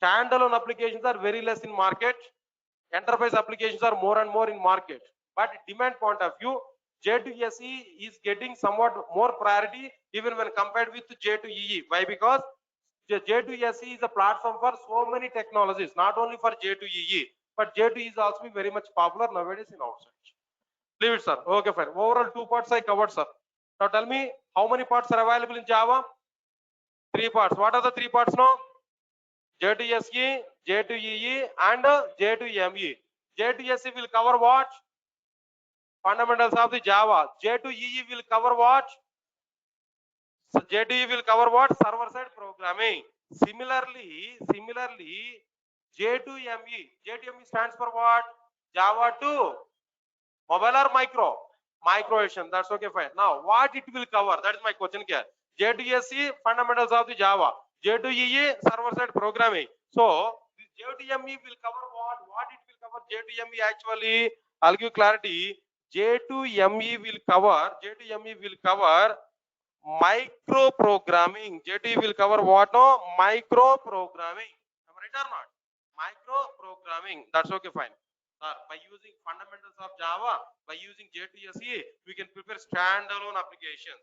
S1: Standalone applications are very less in market. Enterprise applications are more and more in market. But demand point of view, J to SE is getting somewhat more priority even when compared with J to EE. Why? Because J to SE is a platform for so many technologies, not only for J to EE, but J to E is also very much popular nowadays in outside. Leave it, sir. Okay, fine. Overall, 2 parts I covered, sir. Now tell me, how many parts are available in Java? 3 parts. What are the 3 parts now? J to SE, J to EE, and J to ME. J to SE will cover what? Fundamentals of the Java. J to EE will cover what? So J to E will cover what? Server-side programming. Similarly, J to ME. J to ME stands for what? Java to mobile or micro? Micro version. That's okay, fine. Now, what it will cover? That is my question here. J to SE, fundamentals of the Java. J to EE, server-side programming. So, this J to ME will cover what? What it will cover? J to ME actually, I'll give clarity. J to ME will cover. J to ME will cover micro programming. JT will cover what? No, micro programming. Am I right or not? Micro programming. That's okay, fine. By using fundamentals of Java, by using J to SE, we can prepare standalone applications.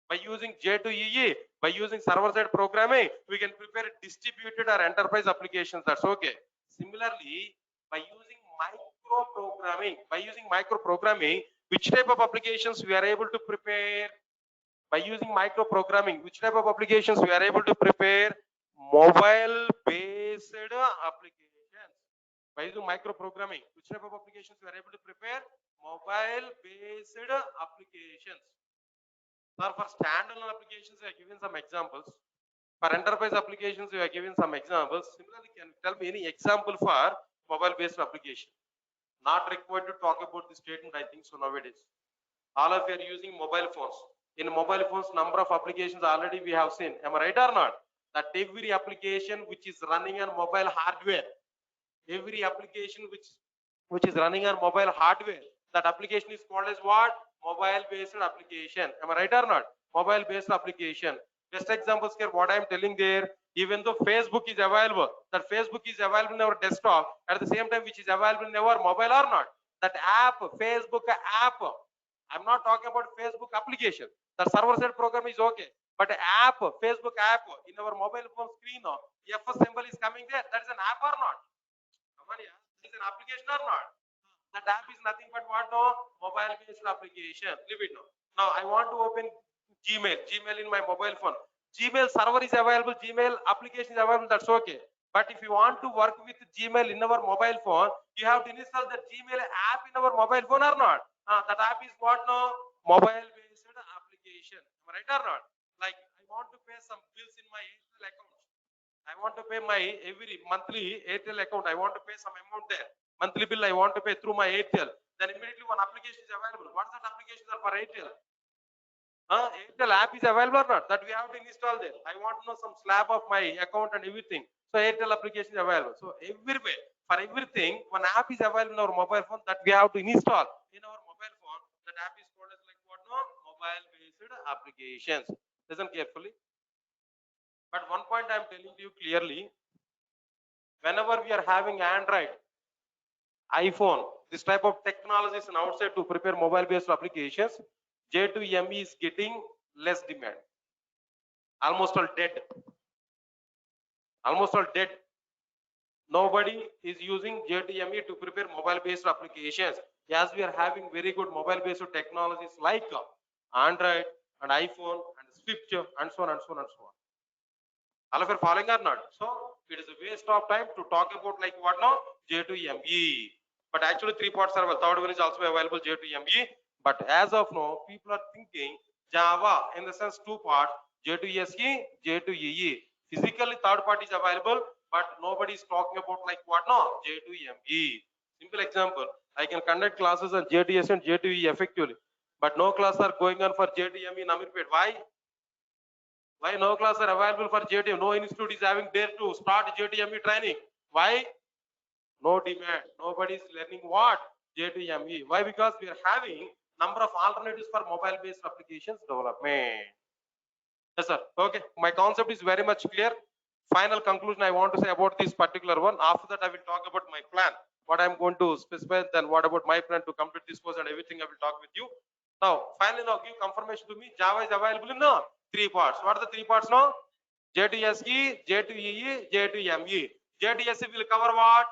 S1: By using J to EE, by using server-side programming, we can prepare distributed or enterprise applications. That's okay. Similarly, by using micro programming, which type of applications we are able to prepare? By using micro programming, which type of applications we are able to prepare? Mobile based applications. By using micro programming, which type of applications we are able to prepare? Mobile based applications. Sir, for standalone applications, we are given some examples. For enterprise applications, we are given some examples. Similarly, can you tell me any example for mobile based application? Not required to talk about the statement, I think so nowadays. All of you are using mobile phones. In mobile phones, number of applications already we have seen. Am I right or not? That every application which is running on mobile hardware, every application which is running on mobile hardware, that application is called as what? Mobile based application. Am I right or not? Mobile based application. Best examples here, what I am telling there, even though Facebook is available, that Facebook is available in our desktop at the same time which is available in our mobile or not. That app, Facebook app, I'm not talking about Facebook application. The server-side program is okay. But app, Facebook app in our mobile phone screen, FS symbol is coming there. That is an app or not? That is an application or not? That app is nothing but what? No, mobile-based application. Leave it now. Now I want to open Gmail in my mobile phone. Gmail server is available, Gmail application is available, that's okay. But if you want to work with Gmail in our mobile phone, you have to install the Gmail app in our mobile phone or not? That app is what now? Mobile-based application. Am I right or not? Like I want to pay some bills in my Airtel account. I want to pay my every monthly Airtel account. I want to pay some amount there. Monthly bill I want to pay through my Airtel. Then immediately one application is available. What's that application for Airtel? Airtel app is available or not? That we have to install there. I want to know some slab of my account and everything. So Airtel application is available. So everywhere, for everything, one app is available in our mobile phone that we have to install in our mobile phone. That app is called as like what? No, mobile-based applications. Listen carefully. But one point I am telling you clearly. Whenever we are having Android, iPhone, this type of technologies and outside to prepare mobile-based applications, J to ME is getting less demand. Almost all dead. Almost all dead. Nobody is using J to ME to prepare mobile-based applications. As we are having very good mobile-based technologies like Android and iPhone and Swift and so on and so on and so on. All of you are following or not? So it is a waste of time to talk about like what now? J2ME. But actually 3 parts are available. Third one is also available, J2ME. But as of now, people are thinking Java in the sense 2 parts, J2SE, J2EE. Physically third part is available, but nobody is talking about like what now? J2ME. Simple example, I can conduct classes on J2S and J2E effectively, but no classes are going on for J2ME in Amirpet. Why? Why no classes are available for JTM? No institute is having dare to start JTME training. Why? No demand. Nobody is learning what? JTME. Why? Because we are having number of alternatives for mobile-based applications development. Yes, sir. Okay. My concept is very much clear. Final conclusion I want to say about this particular one. After that, I will talk about my plan. What I'm going to specify, then what about my plan to complete this course and everything I will talk with you. Now, finally, now give confirmation to me. Java is available in 3 parts. What are the 3 parts now? J2SE, J2EE, J2ME. J2SE will cover what?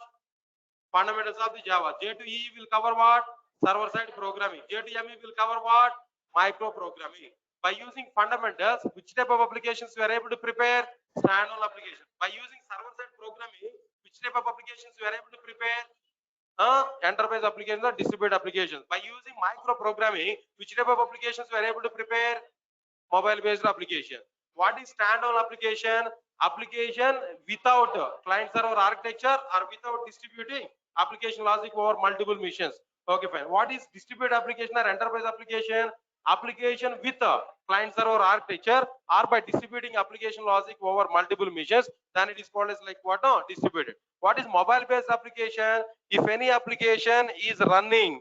S1: Fundamentals of the Java. J2EE will cover what? Server-side programming. J2ME will cover what? Micro programming. By using fundamentals, which type of applications we are able to prepare? Standalone applications. By using server-side programming, which type of applications we are able to prepare? Enterprise applications or distributed applications. By using micro programming, which type of applications we are able to prepare? Mobile based application. What is standalone application? Application without client server architecture or without distributing application logic over multiple machines. Okay, fine. What is distributed application or enterprise application? Application with a client server architecture or by distributing application logic over multiple machines, then it is called as like what? No, distributed. What is mobile based application? If any application is running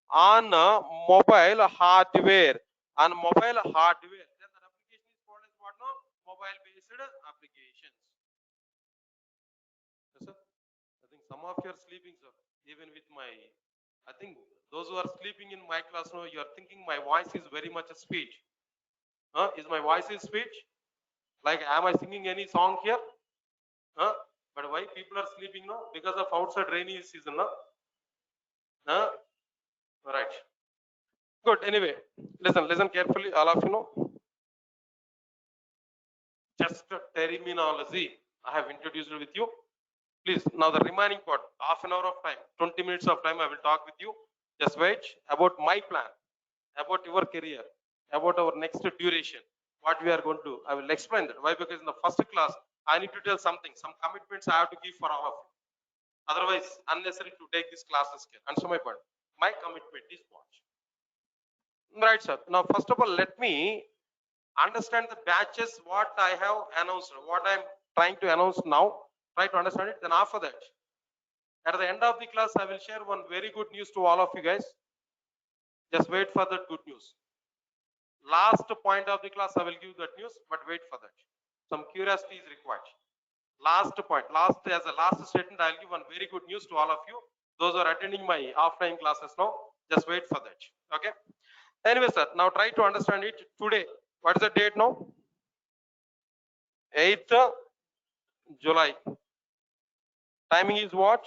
S1: on mobile hardware, then the application is called as what? No, mobile based applications. Yes, sir. I think some of you are sleeping, sir. Even with my, I think those who are sleeping in my class now, you are thinking my voice is very much a speech. Is my voice is speech? Like, am I singing any song here? But why people are sleeping now? Because of outside rainy season, no? Right. Good. Anyway, listen carefully, all of you know. Just a terminology I have introduced with you. Please, now the remaining part, half an hour of time, 20 minutes of time, I will talk with you. Just wait about my plan, about your career, about our next duration, what we are going to do. I will explain that. Why? Because in the first class, I need to tell something, some commitments I have to give for all of you. Otherwise, unnecessary to take this classes here. And so my point, my commitment is what? Right, sir. Now, first of all, let me understand the batches, what I have announced, what I'm trying to announce now. Try to understand it. Then after that, at the end of the class, I will share one very good news to all of you guys. Just wait for that good news. Last point of the class, I will give that news, but wait for that. Some curiosity is required. Last point, as a last statement, I'll give one very good news to all of you. Those who are attending my offline classes now, just wait for that. Okay. Anyway, sir, now try to understand it today. What is the date now? 8th July. Timing is what?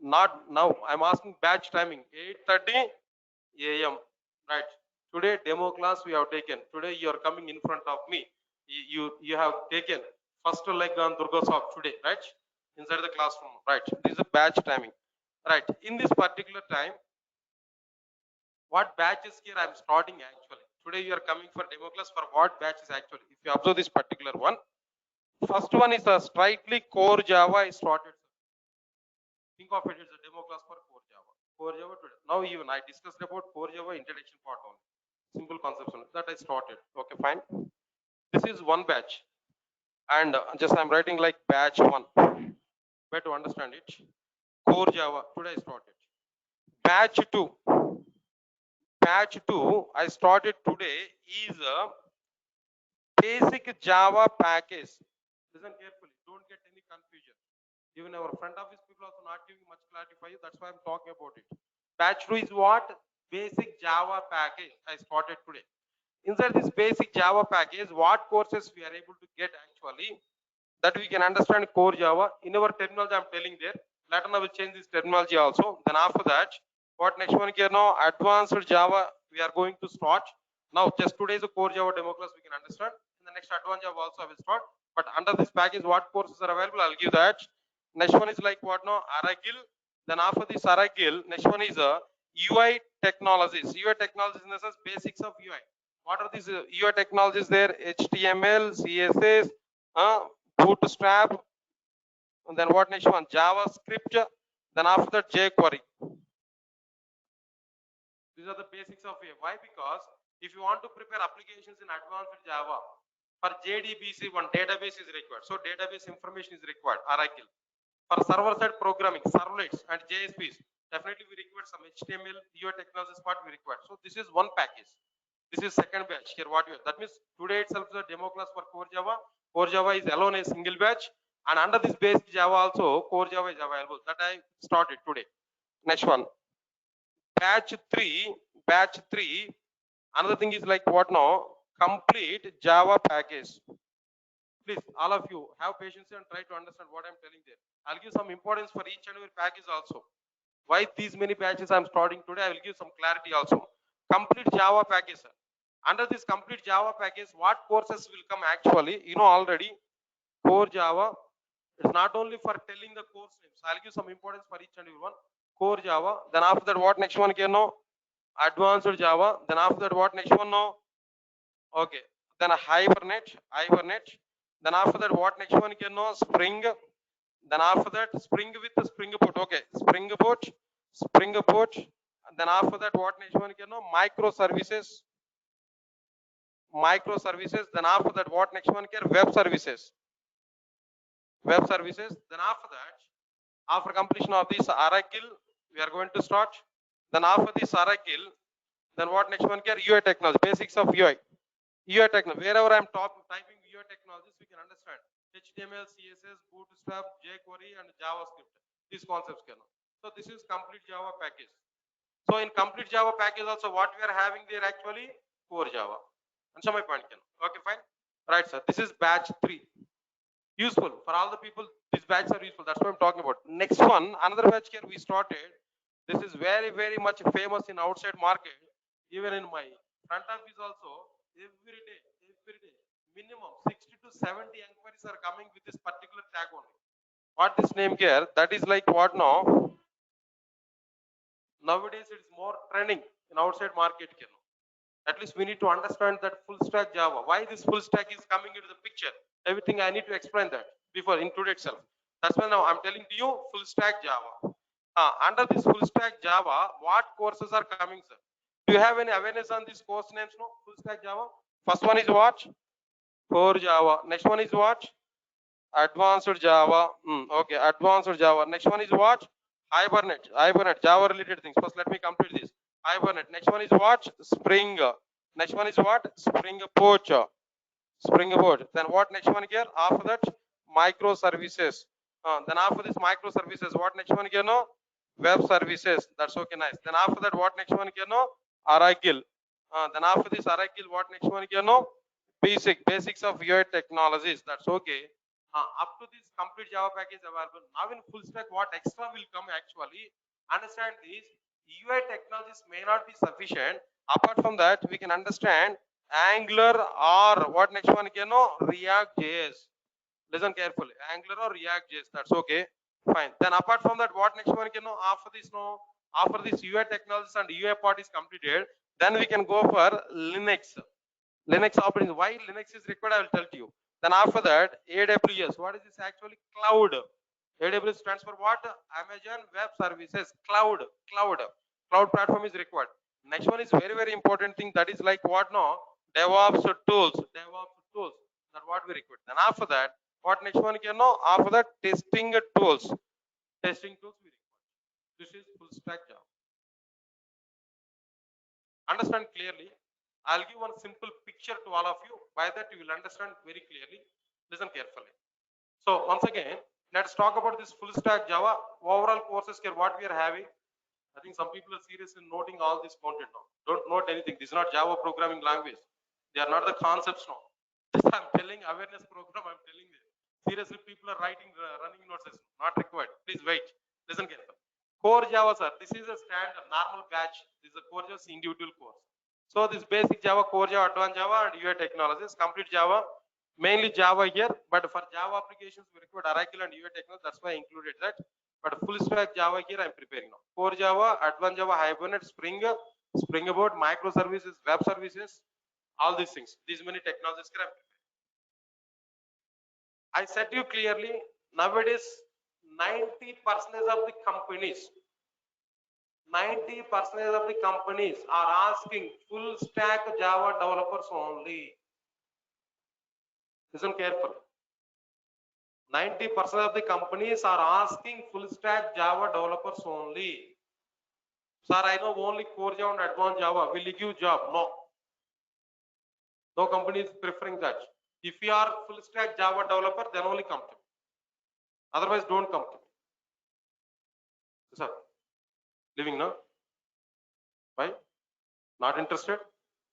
S1: Not now. I'm asking batch timing. 8:30 a.m. Right. Today demo class we have taken. Today you are coming in front of me. You have taken first leg on Durgasoft today, right? Inside the classroom. Right. This is a batch timing. Right. In this particular time, what batch is here I'm starting actually. Today you are coming for demo class for what batch is actually. If you observe this particular one, first one is a strictly core Java I started. Think of it as a demo class for core Java. Core Java today. Now even I discussed about core Java introduction part only. Simple concepts that I started. Okay, fine. This is one batch. And just I'm writing like batch 1. Where to understand it. Core Java. Today I started. Batch 2. Batch 2 I started today is a basic Java package. Listen carefully. Don't get any confusion. Even our front office people also not giving much clarity for you. That's why I'm talking about it. Batch 2 is what? Basic Java package I started today. Inside this basic Java package, what courses we are able to get actually, that we can understand core Java. In our terminology, I'm telling there. Later on, I will change this terminology also. Then after that, what next one here now? Advanced Java we are going to start. Now, just today's core Java demo class we can understand. In the next advanced Java also I will start. But under this package, what courses are available? I'll give that. Next one is like what now? Aragil. Then after this Aragil, next one is UI technologies. UI technologies in the sense basics of UI. What are these UI technologies there? HTML, CSS, Bootstrap. And then what next one? JavaScript. Then after that jQuery. These are the basics of AI. Why? Because if you want to prepare applications in advanced Java, for JDBC, one database is required. So database information is required, Oracle. For server-side programming, servlets and JSPs, definitely we require some HTML, UI technologies part we require. So this is one package. This is second batch here. What you that means today itself is a demo class for core Java. Core Java is alone a single batch, and under this basic Java also core Java is available. That I started today. Next one. Batch 3 another thing is like what now, complete Java package. Please all of you have patience and try to understand what I'm telling there. I'll give some importance for each and every package also. Why these many batches I'm starting today, I will give some clarity also. Complete Java package, sir. Under this complete Java package, what courses will come actually, you know already. Core Java, it's not only for telling the course names. I'll give some importance for each and every one. Core Java, then after that what next one can know? Advanced Java, then after that what next one know? Okay, then a hibernate, then after that what next one can know? Spring, then after that spring with the spring boot. Okay, spring boot, and then after that what next one can know? Microservices, then after that what next one can? Web services, then after that, after completion of this Oracle, we are going to start. Then after this Oracle, then what next one here? UI technology, basics of UI. UI technology, wherever I'm typing UI technologies, we can understand HTML, CSS, Bootstrap, jQuery, and JavaScript. These concepts can. So this is complete Java package. So in complete Java package also, what we are having there actually core Java. Answer my point, can. Okay, fine. Right, sir. This is batch 3. Useful for all the people. These batches are useful. That's what I'm talking about. Next one, another batch here we started. This is very, very much famous in outside market. Even in my front office also, every day, minimum 60 to 70 inquiries are coming with this particular tag only. What this name here? That is like what now? Nowadays it's more trending in outside market. At least we need to understand that full stack Java. Why this full stack is coming into the picture? Everything I need to explain that before include itself. That's why now I'm telling to you full stack Java. Under this full stack Java, what courses are coming, sir? Do you have any awareness on these course names? No, full stack Java. First one is what? Core Java. Next one is what? Advanced Java. Okay, advanced Java. Next one is what? Hibernate. Java related things. First, let me complete this. Hibernate. Next one is what? Spring. Next one is what? Spring Boot. Then what next one here? After that, microservices. Then after this microservices, what next one here? No, web services. That's okay, nice. Then after that, what next one here? No, Oracle. Then after this Oracle, what next one here? No, basics of UI technologies. That's okay. Up to this complete Java package available. Now in full stack, what extra will come actually? Understand this. UI technologies may not be sufficient. Apart from that, we can understand Angular or what next one can know? React JS. Listen carefully. Angular or React JS. That's okay. Fine. Then apart from that, what next one can know? After this, no. After this UI technologies and UI part is completed, then we can go for Linux. Linux operating. Why Linux is required? I will tell you. Then after that, AWS. What is this actually? Cloud. AWS stands for what? Amazon Web Services. Cloud platform is required. Next one is very, very important thing. That is like what now? DevOps tools. That what we require. Then after that, what next one can know? After that, testing tools. We require. This is full stack Java. Understand clearly. I'll give one simple picture to all of you. By that you will understand very clearly. Listen carefully. So once again, let's talk about this full stack Java overall courses here. What we are having. I think some people are serious in noting all this content now. Don't note anything. This is not Java programming language. They are not the concepts now. This I'm telling awareness program. I'm telling you. Seriously, people are writing running notes. Not required. Please wait. Listen carefully. Core Java, sir. This is a standard normal batch. This is a core Java individual course. So this basic Java, core Java, advanced Java, and UI technologies, complete Java, mainly Java here, but for Java applications we require Oracle and UI technology. That's why I included that. But full stack Java here I'm preparing now. Core Java, advanced Java, Hibernate, Spring, Spring Boot, microservices, web services, all these things. These many technologies I'm preparing. I said to you clearly, nowadays 90% of the companies 90% of the companies are asking full stack Java developers only. Listen carefully. 90% of the companies are asking full stack Java developers only. Sir, I know only core Java and advanced Java. Will you give job? No. No company is preferring that. If you are full stack Java developer, then only come to me. Otherwise, don't come to me. Sir, living now? Why? Not interested?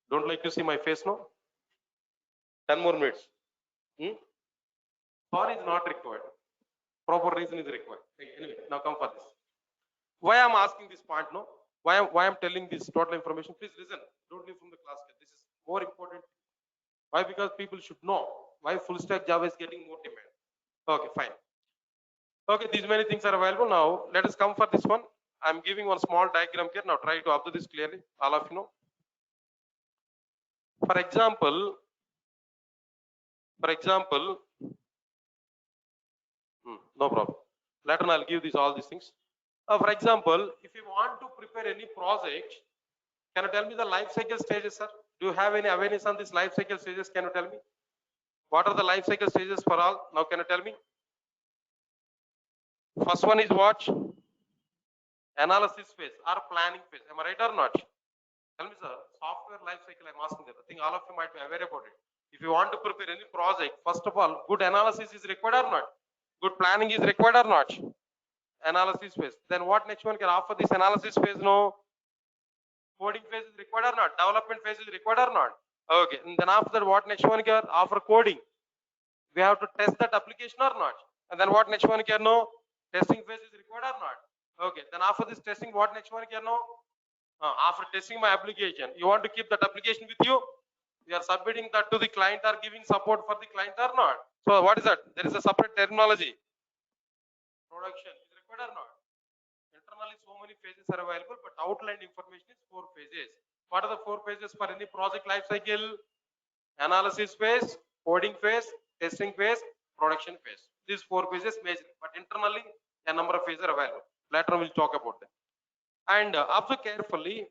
S1: Don't like to see my face now? 10 more minutes. Sorry is not required. Proper reason is required. Anyway, now come for this. Why I'm asking this point now? Why I'm telling this total information? Please listen. Don't leave from the class. This is more important. Why? Because people should know why full stack Java is getting more demand. Okay, fine. Okay, these many things are available. Now let us come for this one. I'm giving one small diagram here. Now try to observe this clearly. All of you know. For example, no problem. Later on I'll give these all these things. For example, if you want to prepare any project, can you tell me the life cycle stages, sir? Do you have any awareness on these life cycle stages? Can you tell me? What are the life cycle stages for all? Now can you tell me? First one is what? Analysis phase or planning phase. Am I right or not? Tell me, sir. Software life cycle, I'm asking that. I think all of you might be aware about it. If you want to prepare any project, first of all, good analysis is required or not? Good planning is required or not? Analysis phase. Then what next one can offer this analysis phase? No. Coding phase is required or not? Development phase is required or not? Okay. And then after that, what next one can offer coding? We have to test that application or not? And then what next one can know? Testing phase is required or not? Okay. Then after this testing, what next one can know? After testing my application, you want to keep that application with you? You are submitting that to the client or giving support for the client or not? So what is that? There is a separate terminology. Production is required or not? Internally, so many phases are available, but outlined information is 4 phases. What are the 4 phases for any project life cycle? Analysis phase, coding phase, testing phase, production phase. These 4 phases major, but internally a number of phases are available. Later we'll talk about them. And observe carefully.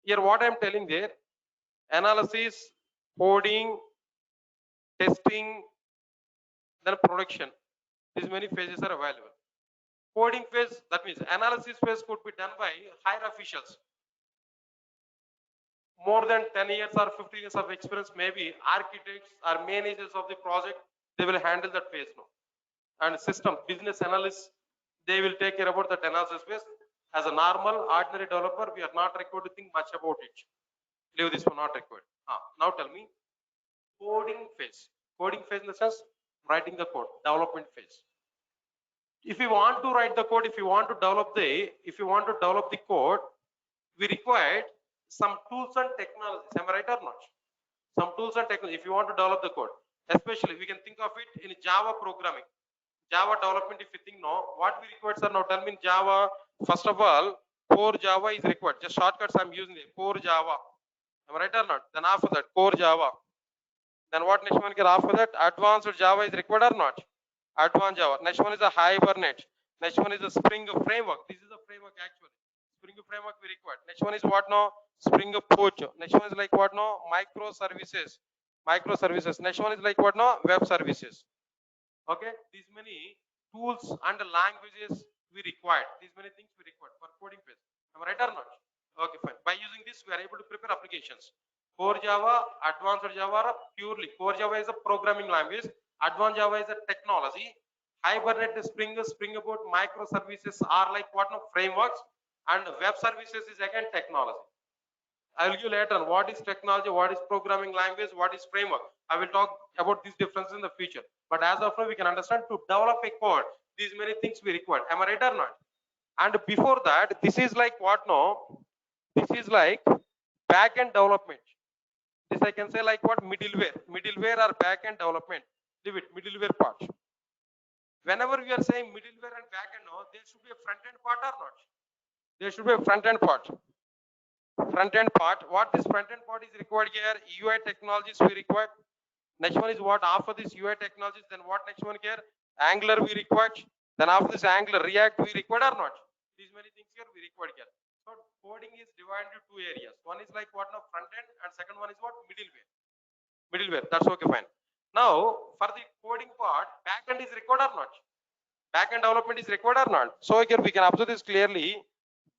S1: Here what I am telling there, analysis, coding, testing, then production. These many phases are available. Coding phase, that means analysis phase could be done by higher officials. More than 10 years or 15 years of experience, maybe architects or managers of the project, they will handle that phase now. And system business analysts, they will take care about that analysis phase. As a normal ordinary developer, we are not required to think much about it. Leave this one, not required. Now tell me, coding phase. Coding phase in the sense, writing the code, development phase. If you want to write the code, if you want to develop the code, we require some tools and technologies. Am I right or not? Some tools and technologies if you want to develop the code. Especially we can think of it in Java programming. Java development, if you think no, what we require, sir, now tell me in Java, first of all, core Java is required. Just shortcuts I'm using it. Core Java. Am I right or not? Then after that, core Java. Then what next one can after that? Advanced Java is required or not? Advanced Java. Next one is a Hibernate. Next one is a Spring framework. This is a framework actually. Spring framework we required. Next one is what now? Spring Boot. Next one is like what now? Microservices. Microservices. Next one is like what now? Web services. Okay, these many tools and languages we required. These many things we required for coding phase. Am I right or not? Okay, fine. By using this, we are able to prepare applications. Core Java, advanced Java, purely. Core Java is a programming language. Advanced Java is a technology. Hibernate, Spring Boot, microservices are like what now? Frameworks. And web services is again technology. I will give later on what is technology, what is programming language, what is framework. I will talk about these differences in the future. But as of now, we can understand to develop a code, these many things we require. Am I right or not? And before that, this is like what now? This is like back-end development. This I can say like what? Middleware or back-end development. Leave it, middleware part. Whenever we are saying middleware and back-end, no, there should be a front-end part or not? There should be a front-end part. Front-end part. What this front-end part is required here? UI technologies we require. Next one is what? After this UI technologies, then what next one here? Angular we require. Then after this Angular, React we require or not? These many things here we require here. So coding is divided into two areas. One is like what now? Front-end, and second one is what? Middleware. Middleware. That's okay, fine. Now for the coding part, back-end is required or not? Back-end development is required or not? So here we can observe this clearly.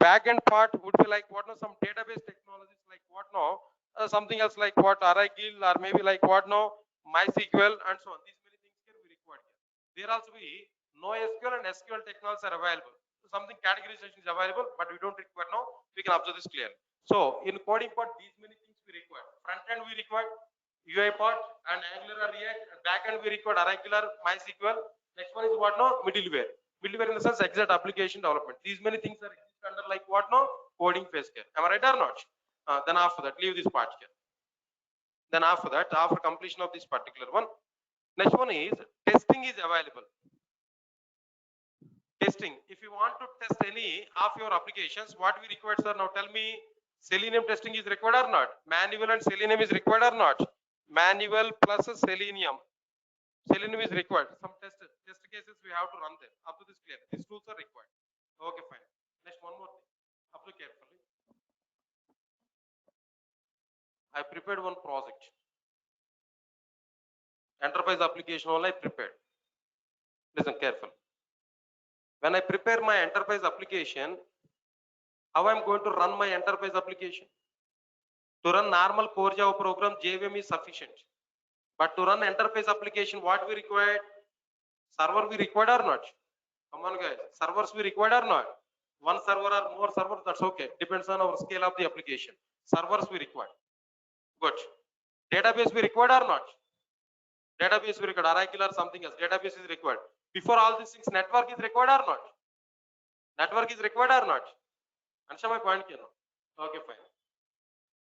S1: Back-end part would be like what now? Some database technologies like what now? Something else like what? Oracle, or maybe like what now? MySQL and so on. These many things here we require here. There also be NoSQL and SQL technologies are available. So something categorization is available, but we don't require now. We can observe this clearly. So in coding part, these many things we require. Front-end we require UI part and Angular or React. Back-end we require Oracle, MySQL. Next one is what now? Middleware. Middleware in the sense exact application development. These many things are under like what now? Coding phase here. Am I right or not? Then after that, leave this part here. Then after that, after completion of this particular one, next one is testing is available. Testing. If you want to test any of your applications, what we require, sir? Now tell me, Selenium testing is required or not? Manual and Selenium is required or not? Manual plus Selenium. Selenium is required. Some test cases we have to run there. Up to this clear. These tools are required. Okay, fine. Next, one more thing. Observe carefully. I prepared one project. Enterprise application only I prepared. Listen carefully. When I prepare my enterprise application, how I'm going to run my enterprise application? To run normal core Java program, JVM is sufficient. But to run enterprise application, what we required? Server we required or not? Come on guys, servers we required or not? One server or more servers, that's okay. Depends on our scale of the application. Servers we require. Good. Database we required or not? Database we required. Oracle or something else. Database is required. Before all these things, network is required or not? Network is required or not? Understand my point here? Okay, fine.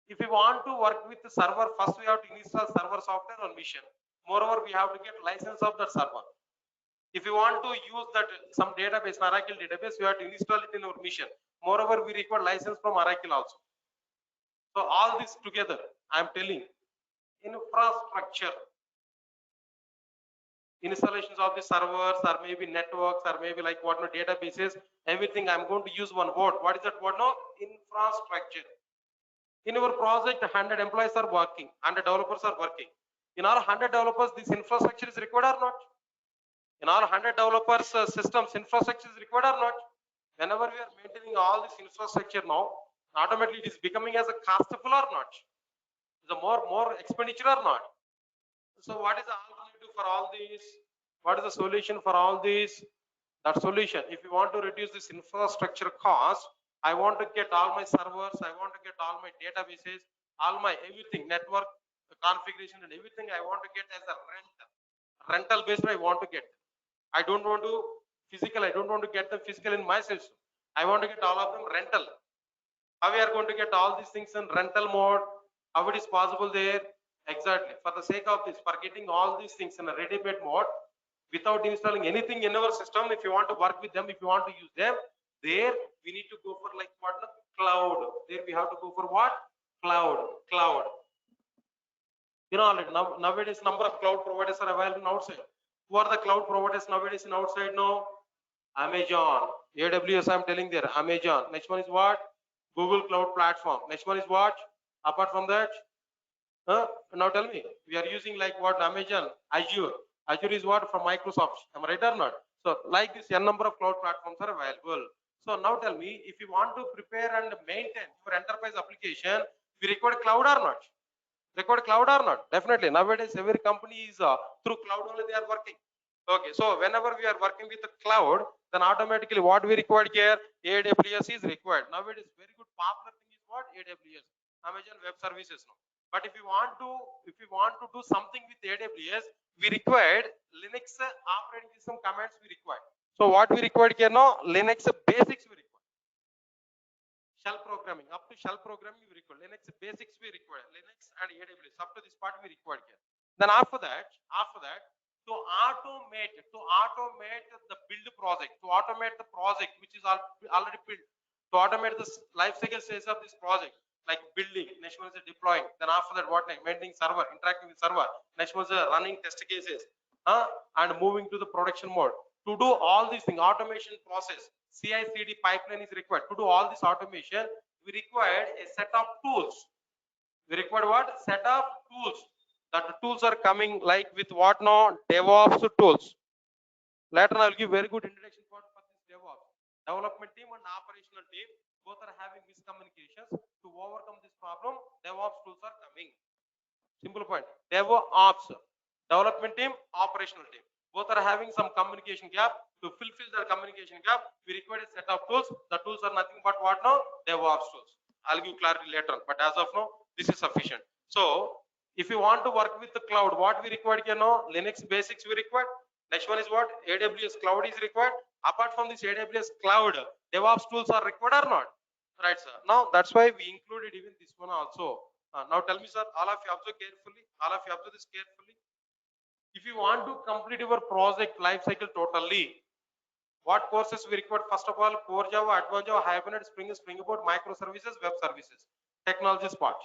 S1: If we want to work with the server, first we have to install server software on mission. Moreover, we have to get license of that server. If you want to use that some database, Oracle database, we have to install it in our mission. Moreover, we require license from Oracle also. So all this together, I am telling, infrastructure, installations of the servers, or maybe networks, or maybe like what no databases, everything. I'm going to use one word. What is that word? No, infrastructure. In our project, 100 employees are working, 100 developers are working. In all 100 developers, this infrastructure is required or not? In all 100 developers systems, infrastructure is required or not? Whenever we are maintaining all this infrastructure now, automatically it is becoming as a costful or not? Is a more expenditure or not? So what is the alternative for all these? What is the solution for all these? That solution, if you want to reduce this infrastructure cost, I want to get all my servers, I want to get all my databases, all my everything, network configuration and everything I want to get as a rental based I want to get. I don't want to physical, I don't want to get them physical in my system. I want to get all of them rental. How we are going to get all these things in rental mode? How it is possible there? Exactly. For the sake of this, for getting all these things in a ready-made mode, without installing anything in our system, if you want to work with them, if you want to use them, there we need to go for like what? Cloud. There we have to go for what? Cloud. You know already nowadays number of cloud providers are available outside. Who are the cloud providers nowadays in outside? No, Amazon, AWS. I'm telling there, Amazon. Next one is what? Google Cloud Platform. Next one is what? Apart from that, now tell me, we are using like what? Amazon, Azure. Azure is what? From Microsoft. Am I right or not? So like this, n number of cloud platforms are available. So now tell me, if you want to prepare and maintain your enterprise application, we require cloud or not? Required cloud or not? Definitely. Nowadays, every company is through cloud only they are working. Okay, so whenever we are working with the cloud, then automatically what we required here, AWS is required. Nowadays, very good popular thing is what? AWS, Amazon Web Services. Now. But if you want to do something with AWS, we required Linux operating system commands we required. So what we required here now, Linux basics we required. shell programming. Up to shell programming we require. Linux basics we require. Linux and AWS. Up to this part we require here. Then after that, to automate the build project, to automate the project which is already built, to automate the life cycle stage of this project, like building, next one is deploying, then after that what next, maintaining server, interacting with server, next one is running test cases, and moving to the production mode. To do all these things, automation process, CI/CD pipeline is required. To do all this automation, we required a set of tools. We required what? Set of tools. That tools are coming like with what now? DevOps tools. Later I will give very good introduction for this DevOps. Development team and operational team both are having miscommunications. To overcome this problem, DevOps tools are coming. Simple point. DevOps, development team, operational team, both are having some communication gap. To fulfill their communication gap, we require a set of tools. The tools are nothing but what now? DevOps tools. I'll give clarity later on, but as of now, this is sufficient. So, if you want to work with the cloud, what we require here now? Linux basics we require. Next one is what? AWS cloud is required. Apart from this AWS cloud, DevOps tools are required or not? Right, sir. Now that's why we included even this one also. Now tell me, sir, all of you observe carefully. All of you observe this carefully. If you want to complete your project life cycle totally, what courses we require? First of all, core Java, advanced Java, Hibernate, Spring Boot, microservices, web services, technologies part.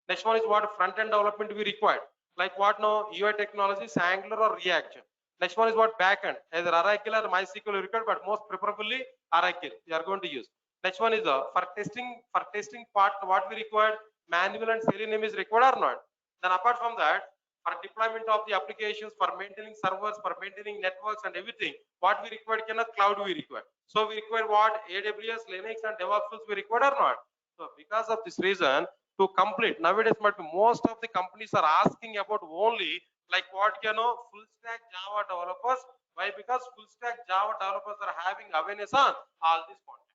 S1: Next one is what? Front end development we required. Like what now? UI technologies, Angular or React. Next one is what? Backend, either Oracle or MySQL required, but most preferably Oracle we are going to use. Next one is for testing part, what we required? Manual and Selenium is required or not? Then apart from that, for deployment of the applications, for maintaining servers, for maintaining networks and everything, what we require? Cloud we require. So we require what? AWS, Linux and DevOps tools we require or not? So because of this reason, to complete nowadays, most of the companies are asking about only like what full stack Java developers. Why? Because full stack Java developers are having awareness on all this content.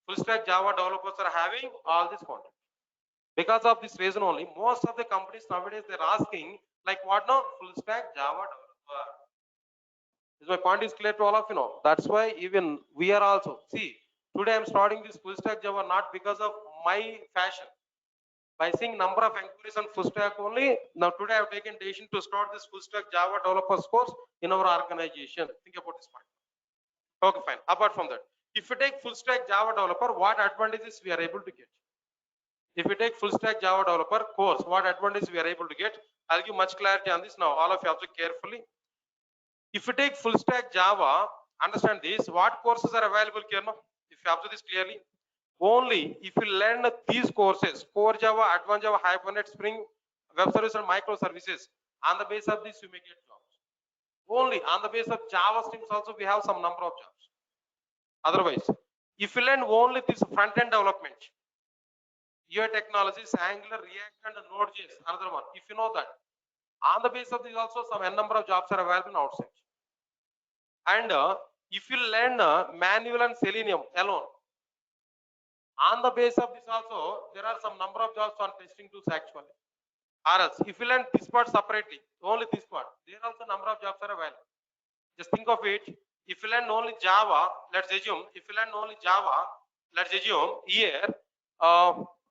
S1: Full stack Java developers are having all this content. Because of this reason only, most of the companies nowadays they're asking like what now? Full stack Java developer. Is my point is clear to all of you know? That's why even we are also see today I'm starting this full stack Java not because of my fashion. By seeing number of inquiries on full stack only, now today I've taken decision to start this full stack Java developers course in our organization. Think about this point. Okay, fine. Apart from that, if you take full stack Java developer, what advantages we are able to get? If you take full stack Java developer course, what advantage we are able to get? I'll give much clarity on this now. All of you observe carefully. If you take full stack Java, understand this, what courses are available here now? If you observe this clearly, only if you learn these courses, core Java, advanced Java, Hibernate, Spring, web service and microservices, on the basis of this you may get jobs. Only on the basis of Java streams also we have some number of jobs. Otherwise, if you learn only this front end development, UI technologies, Angular, React and Node.js, another one. If you know that, on the basis of this also some n number of jobs are available outside. And if you learn manual and Selenium alone, on the basis of this also there are some number of jobs on testing tools actually. Or else, if you learn this part separately, only this part, there also number of jobs are available. Just think of it. If you learn only Java, let's assume, if you learn only Java, let's assume here,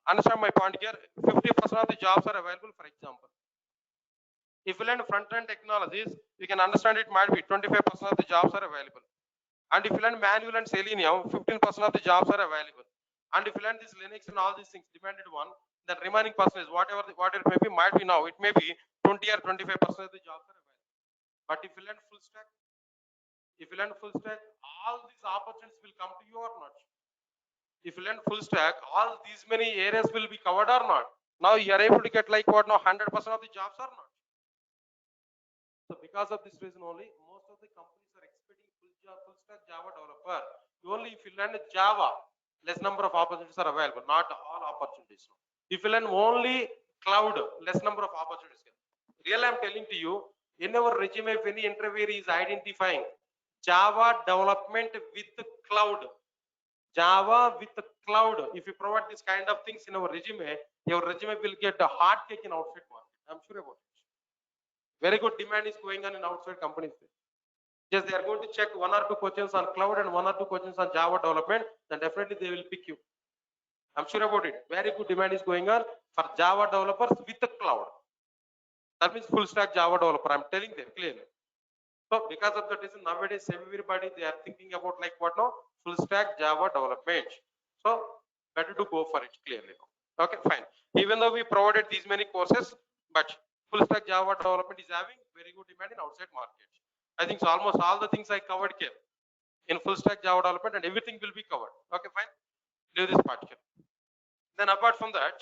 S1: understand my point here, 50% of the jobs are available, for example. If you learn front-end technologies, you can understand it might be 25% of the jobs are available. And if you learn manual and Selenium, 15% of the jobs are available. And if you learn this Linux and all these things, demanded one, the remaining percentage, whatever it may be, might be now, it may be 20 or 25% of the jobs are available. But if you learn full stack, all these opportunities will come to you or not? If you learn full stack, all these many areas will be covered or not? Now you are able to get like what now 100% of the jobs or not? So because of this reason only, most of the companies are expecting full stack Java developer. Only if you learn Java, less number of opportunities are available, not all opportunities. If you learn only cloud, less number of opportunities. Really, I'm telling to you, in our resume, if any interviewer is identifying Java development with cloud, Java with cloud, if you provide this kind of things in our resume, your resume will get a hard cake in outside market. I'm sure about it. Very good demand is going on in outside companies. Yes, they are going to check 1 or 2 questions on cloud and 1 or 2 questions on Java development. then definitely they will pick you. I'm sure about it. Very good demand is going on for Java developers with the cloud. That means full stack Java developer. I'm telling them clearly. So because of that reason, nowadays everybody they are thinking about like what now? Full stack Java development. So better to go for it clearly. Okay, fine. Even though we provided these many courses, but full stack Java development is having very good demand in outside market. I think so almost all the things I covered here in full stack Java development and everything will be covered. Okay, fine. Do this part here. Then apart from that,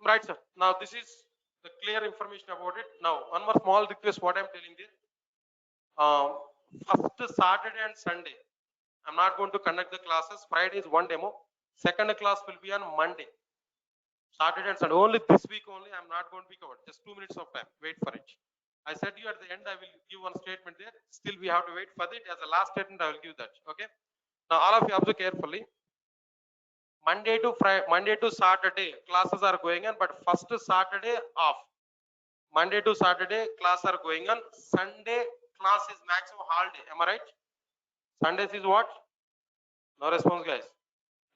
S1: right, sir. Now this is the clear information about it. Now one more small request. What I'm telling you. First Saturday and Sunday, I'm not going to conduct the classes. Friday is one demo. Second class will be on Monday. Saturday and Sunday. Only this week only. I'm not going to be covered. Just 2 minutes of time. Wait for it. I said you at the end. I will give one statement there. Still, we have to wait for it. As a last statement, I will give that. Okay. Now, all of you observe carefully. Monday to Saturday classes are going on, but first Saturday off. Monday to Saturday class are going on. Sunday class is maximum holiday. Am I right? Sundays is what? No response, guys.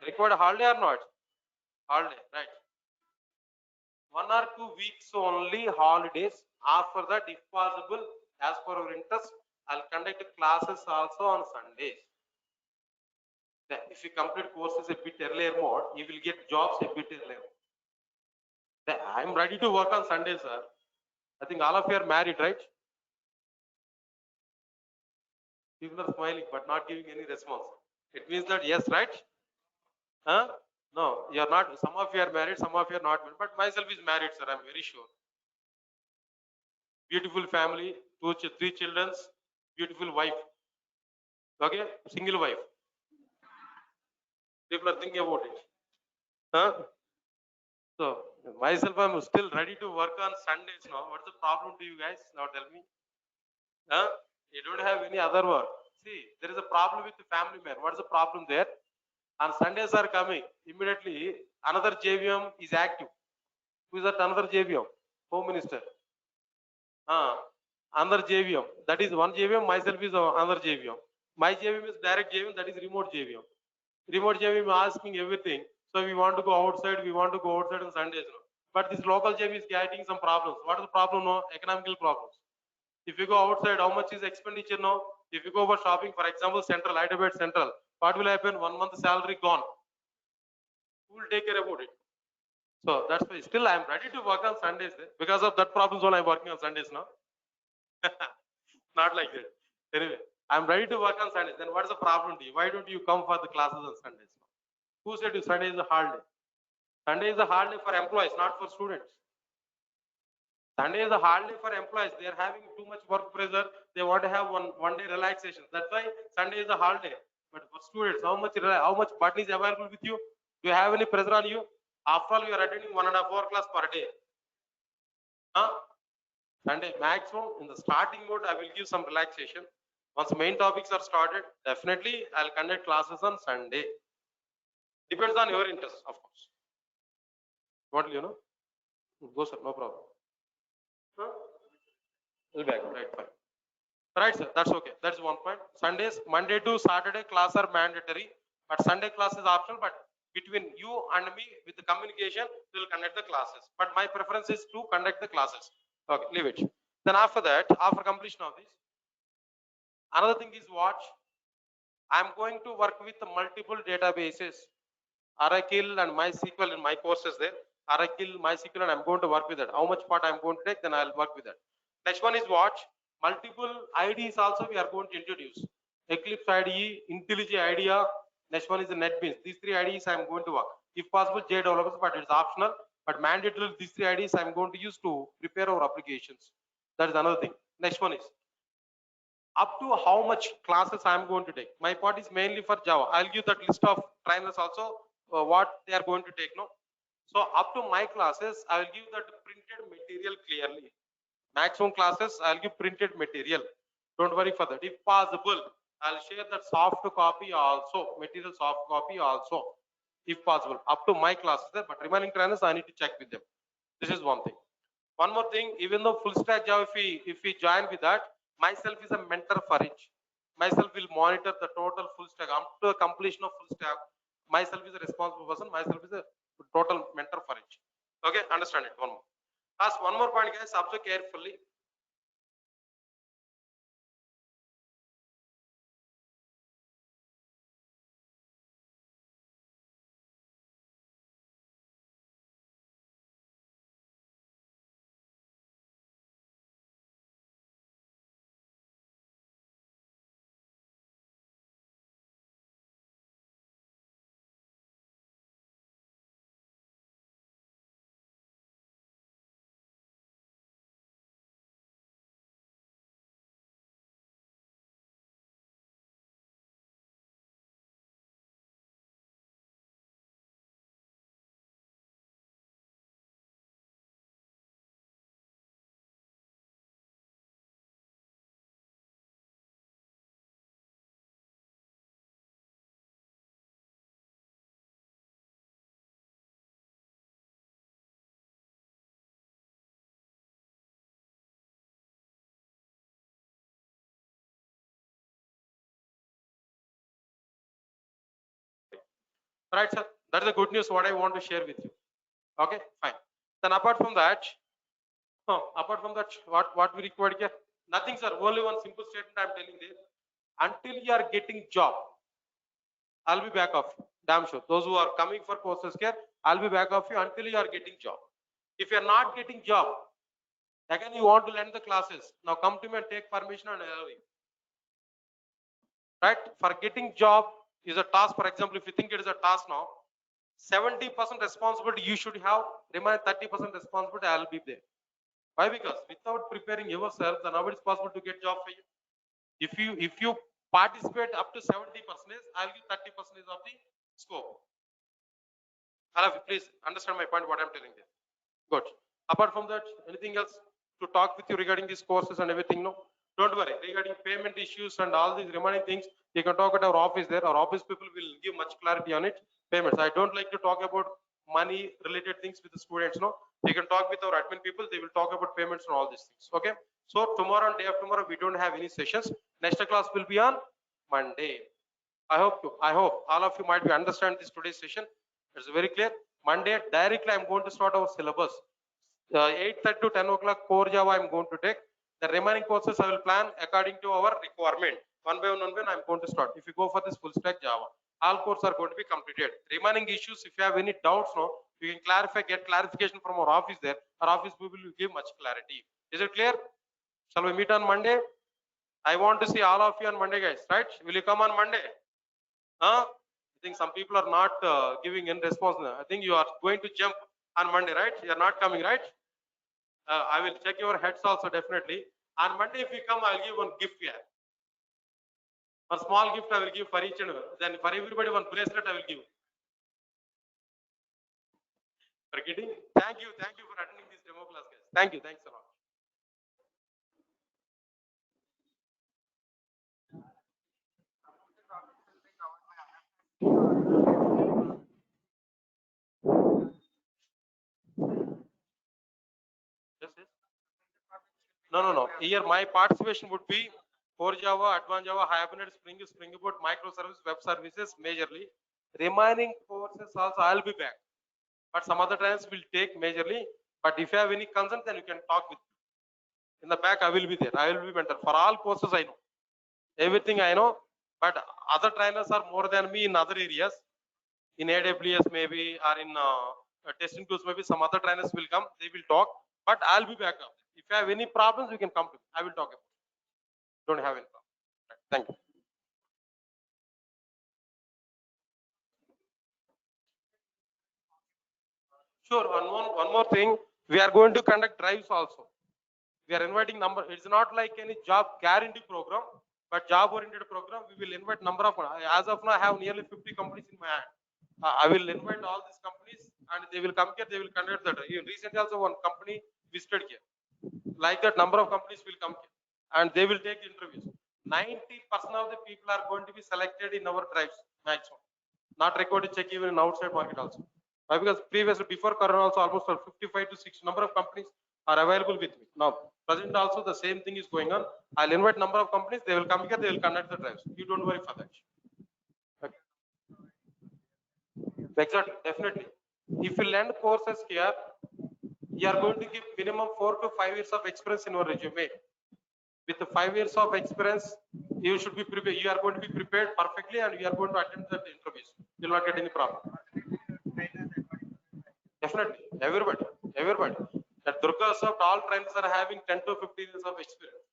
S1: Required holiday or not? Holiday, right? 1 or 2 weeks only holidays. After that, if possible, as per our interest, I'll conduct classes also on Sundays. If you complete courses a bit earlier more, you will get jobs a bit earlier. I'm ready to work on Sundays, sir. I think all of you are married, right? People are smiling but not giving any response. It means that yes, right? Huh? No, you are not. Some of you are married, some of you are not married. But myself is married, sir. I'm very sure. Beautiful family, 3 children, beautiful wife. Okay, single wife. People are thinking about it. Huh? So myself, I'm still ready to work on Sundays now. What's the problem to you guys? Now tell me. Huh? You don't have any other work. See, there is a problem with the family man. What's the problem there? On Sundays are coming. Immediately, another JVM is active. Who is that another JVM? Home Minister. Another JVM. That is one JVM. Myself is another JVM. My JVM is direct JVM. That is remote JVM. Remote JVM is asking everything. So we want to go outside. We want to go outside on Sundays. No? But this local JVM is getting some problems. What is the problem? No, economical problems. If you go outside, how much is expenditure now? If you go for shopping, for example, Central, Hyderabad Central, what will happen? 1 month salary gone. Who will take care about it? So that's why still I'm ready to work on Sundays. Because of that problem zone, I'm working on Sundays now. Not like that. Anyway, I'm ready to work on Sundays. Then what's the problem to you? Why don't you come for the classes on Sundays? Who said you Sunday is a holiday? Sunday is a holiday for employees, not for students. Sunday is a holiday for employees. They are having too much work pressure. They want to have one day relaxation. That's why Sunday is a holiday. But for students, how much button is available with you? Do you have any pressure on you? After all, you are attending 1.5 hour class per day. Sunday maximum in the starting mode, I will give some relaxation. Once main topics are started, definitely I'll conduct classes on Sunday. Depends on your interest, of course. What you know? Go, sir. No problem. We'll back. Right, fine. Right, sir. That's okay. That's one point. Sundays, Monday to Saturday class are mandatory, but Sunday class is optional. But between you and me, with the communication, we'll conduct the classes. But my preference is to conduct the classes. Okay, leave it. Then after that, after completion of this, another thing is what? I'm going to work with multiple databases, Oracle and MySQL in my courses there. Oracle, MySQL, and I'm going to work with that. How much part I'm going to take, then I'll work with that. Next one is what? Multiple IDs also we are going to introduce. Eclipse IDE, IntelliJ IDEA. Next one is the NetBeans. These 3 IDs I'm going to work. If possible, J developers, but it's optional. But mandatory, these 3 IDs I'm going to use to prepare our applications. That is another thing. Next one is up to how much classes I'm going to take. My part is mainly for Java. I'll give that list of trainers also what they are going to take. No. So up to my classes, I will give that printed material clearly. Maximum classes, I'll give printed material. Don't worry for that. If possible, I'll share that soft copy also, material soft copy also, if possible, up to my classes there. But remaining trainers, I need to check with them. This is one thing. One more thing, even though full stack Java, if we join with that, myself is a mentor for it. myself will monitor the total full stack up to the completion of full stack. Myself is a responsible person. Myself is a total mentor for it. Okay, understand it. One more. Ask one more point, guys. Observe carefully. Right, sir. That is the good news. What I want to share with you. Okay, fine. Then apart from that, what we required here? Nothing, sir. Only one simple statement I am telling there. Until you are getting job, I'll be back of you. Damn sure. Those who are coming for courses here, I'll be back of you until you are getting job. If you are not getting job, again you want to learn the classes. Now come to me and take permission and allow you. Right? For getting job is a task. For example, if you think it is a task now, 70% responsibility you should have, remaining 30% responsibility I'll be there. Why? Because without preparing yourself, then how it is possible to get job for you? If you participate up to 70%, I'll give 30% of the scope. Please understand my point, what I'm telling you. Good. Apart from that, anything else to talk with you regarding these courses and everything? No? Don't worry. Regarding payment issues and all these remaining things, you can talk at our office there. Our office people will give much clarity on it. Payments. I don't like to talk about money related things with the students. No, you can talk with our admin people. They will talk about payments and all these things. Okay. So tomorrow and day after tomorrow, we don't have any sessions. Next class will be on Monday. I hope all of you might be understand this today's session. It's very clear. Monday directly I'm going to start our syllabus. 8:30 to 10 o'clock core Java I'm going to take. The remaining courses I will plan according to our requirement. One by one, I'm going to start. If you go for this full stack Java, all courses are going to be completed. Remaining issues, if you have any doubts, no, you can clarify, get clarification from our office there. Our office people will give much clarity. Is it clear? Shall we meet on Monday? I want to see all of you on Monday, guys. Right? Will you come on Monday? Huh? I think some people are not giving in response now. I think you are going to jump on Monday, right? You are not coming, right? I will check your heads also definitely. On Monday, if you come, I'll give one gift here. A small gift I will give for each and every. Then for everybody, one bracelet I will give. For kidding? Thank you for attending this demo class, guys. Thank you, thanks a lot. Yes, yes. No. Here my participation would be core Java, advanced Java, Hibernate, Spring Boot, microservice, web services, majorly. Remaining courses also I'll be back. But some other times will take majorly. But if you have any concern, then you can talk with me. In the back, I will be there. I will be mentor. For all courses, I know. Everything I know. But other trainers are more than me in other areas. In AWS maybe, or in testing tools maybe, some other trainers will come. They will talk. But I'll be back up. If you have any problems, you can come to me. I will talk about it. Don't have any problem. Right. Thank you. Sure. One more thing. We are going to conduct drives also. We are inviting number. It's not like any job guarantee program, but job oriented program. We will invite number of. As of now, I have nearly 50 companies in my hand. I will invite all these companies and they will come here. They will conduct that. Recently also one company visited here. Like that, number of companies will come here and they will take interviews. 90% of the people are going to be selected in our drives maximum. Not required to check even in outside market also. Why? Because previously before Corona also almost 55 to 60 number of companies are available with me. Now Present also the same thing is going on. I'll invite number of companies. They will come here. They will conduct the drives. You don't worry for that. Okay. Exactly. Definitely. If you land courses here, you are going to give minimum 4 to 5 years of experience in your resume. With the 5 years of experience, you should be prepared. You are going to be prepared perfectly, and you are going to attend the interviews. You will not get any problem. Definitely, everybody. At Durgasoft, all trainers are having 10 to 15 years of experience.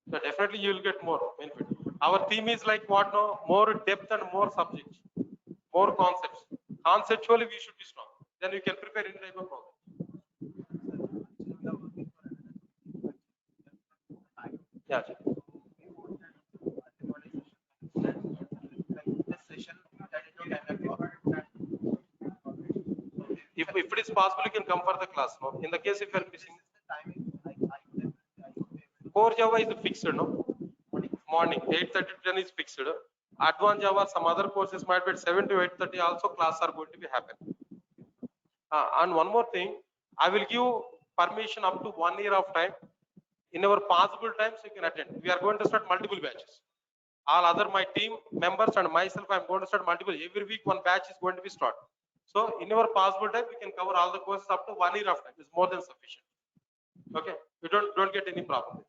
S1: So definitely, you will get more benefit. Our theme is like what now? More depth and more subjects, more concepts. Conceptually, we should be strong. Then you can prepare any type of problem. Yeah. If it is possible, you can come for the class. No? In the case if you are missing, core Java is fixed. No, morning 8:30 to 10 is fixed. Advanced Java, some other courses might be at 7 to 8:30. Also, class are going to be happen. And one more thing, I will give permission up to 1 year of time. In our possible times, you can attend. We are going to start multiple batches. All other my team members and myself, I am going to start multiple. Every week, one batch is going to be start. So, in our possible time, we can cover all the courses up to 1 year of time. It's more than sufficient. Okay, we don't get any problem.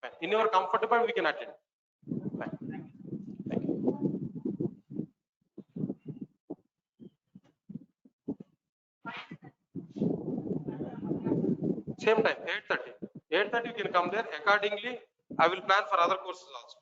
S1: Fine. In your comfortable, we can attend. Fine. Thank you. Same time, 8:30. 8:30 you can come there. Accordingly, I will plan for other courses also.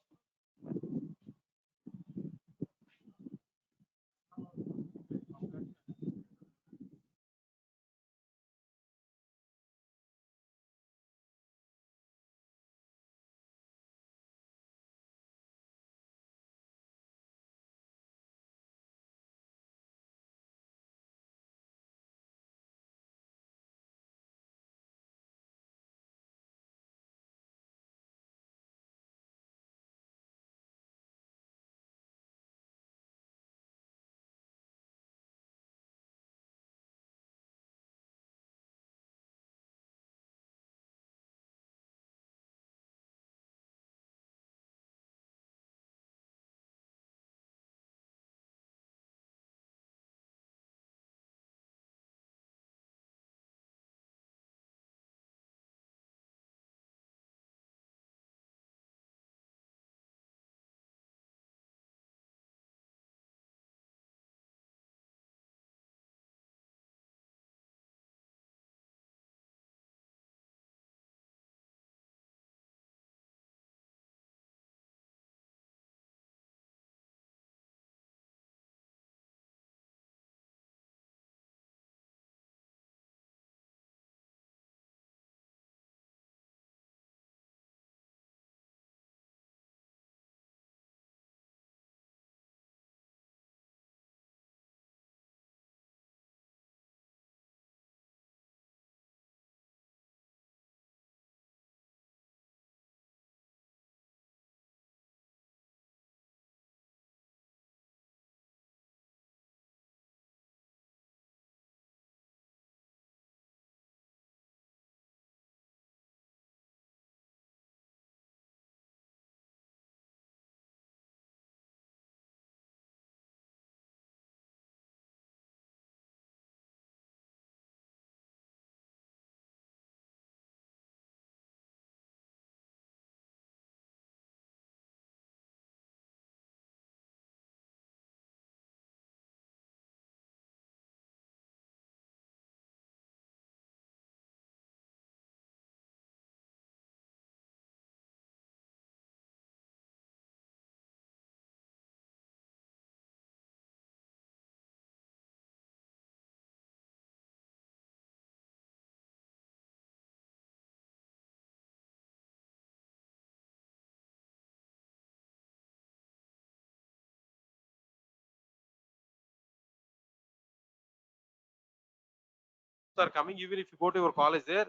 S1: Are coming, even if you go to your college there,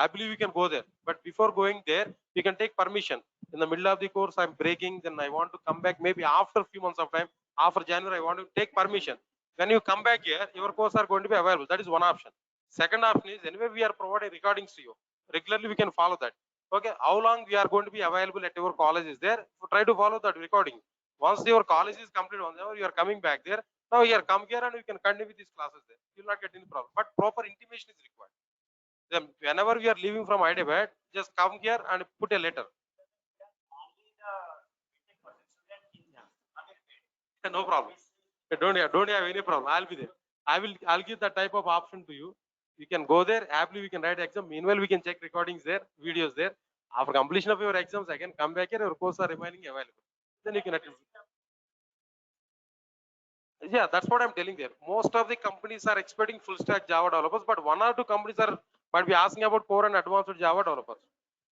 S1: I believe you can go there. But before going there, you can take permission. In the middle of the course, I'm breaking, then I want to come back maybe after a few months of time. After January, I want to take permission. When you come back here, your course are going to be available. That is one option. Second option is, anyway, we are providing recordings to you. Regularly we can follow that. Okay, how long we are going to be available at your college is there? Try to follow that recording. Once your college is complete, whenever you are coming back there, now you are come here and you can continue with these classes there. You will not get any problem. But proper intimation is required. Then whenever we are leaving from Hyderabad, just come here and put a letter. No problem. Don't have any problem. I'll be there. I'll give that type of option to you. You can go there. Happily we can write exam. Meanwhile, we can check recordings there, videos there. After completion of your exams, again come back here. Your course are remaining available. Then you can attend. Yeah, that's what I'm telling there. Most of the companies are expecting full stack Java developers, but one or two companies are might be asking about core and advanced Java developers.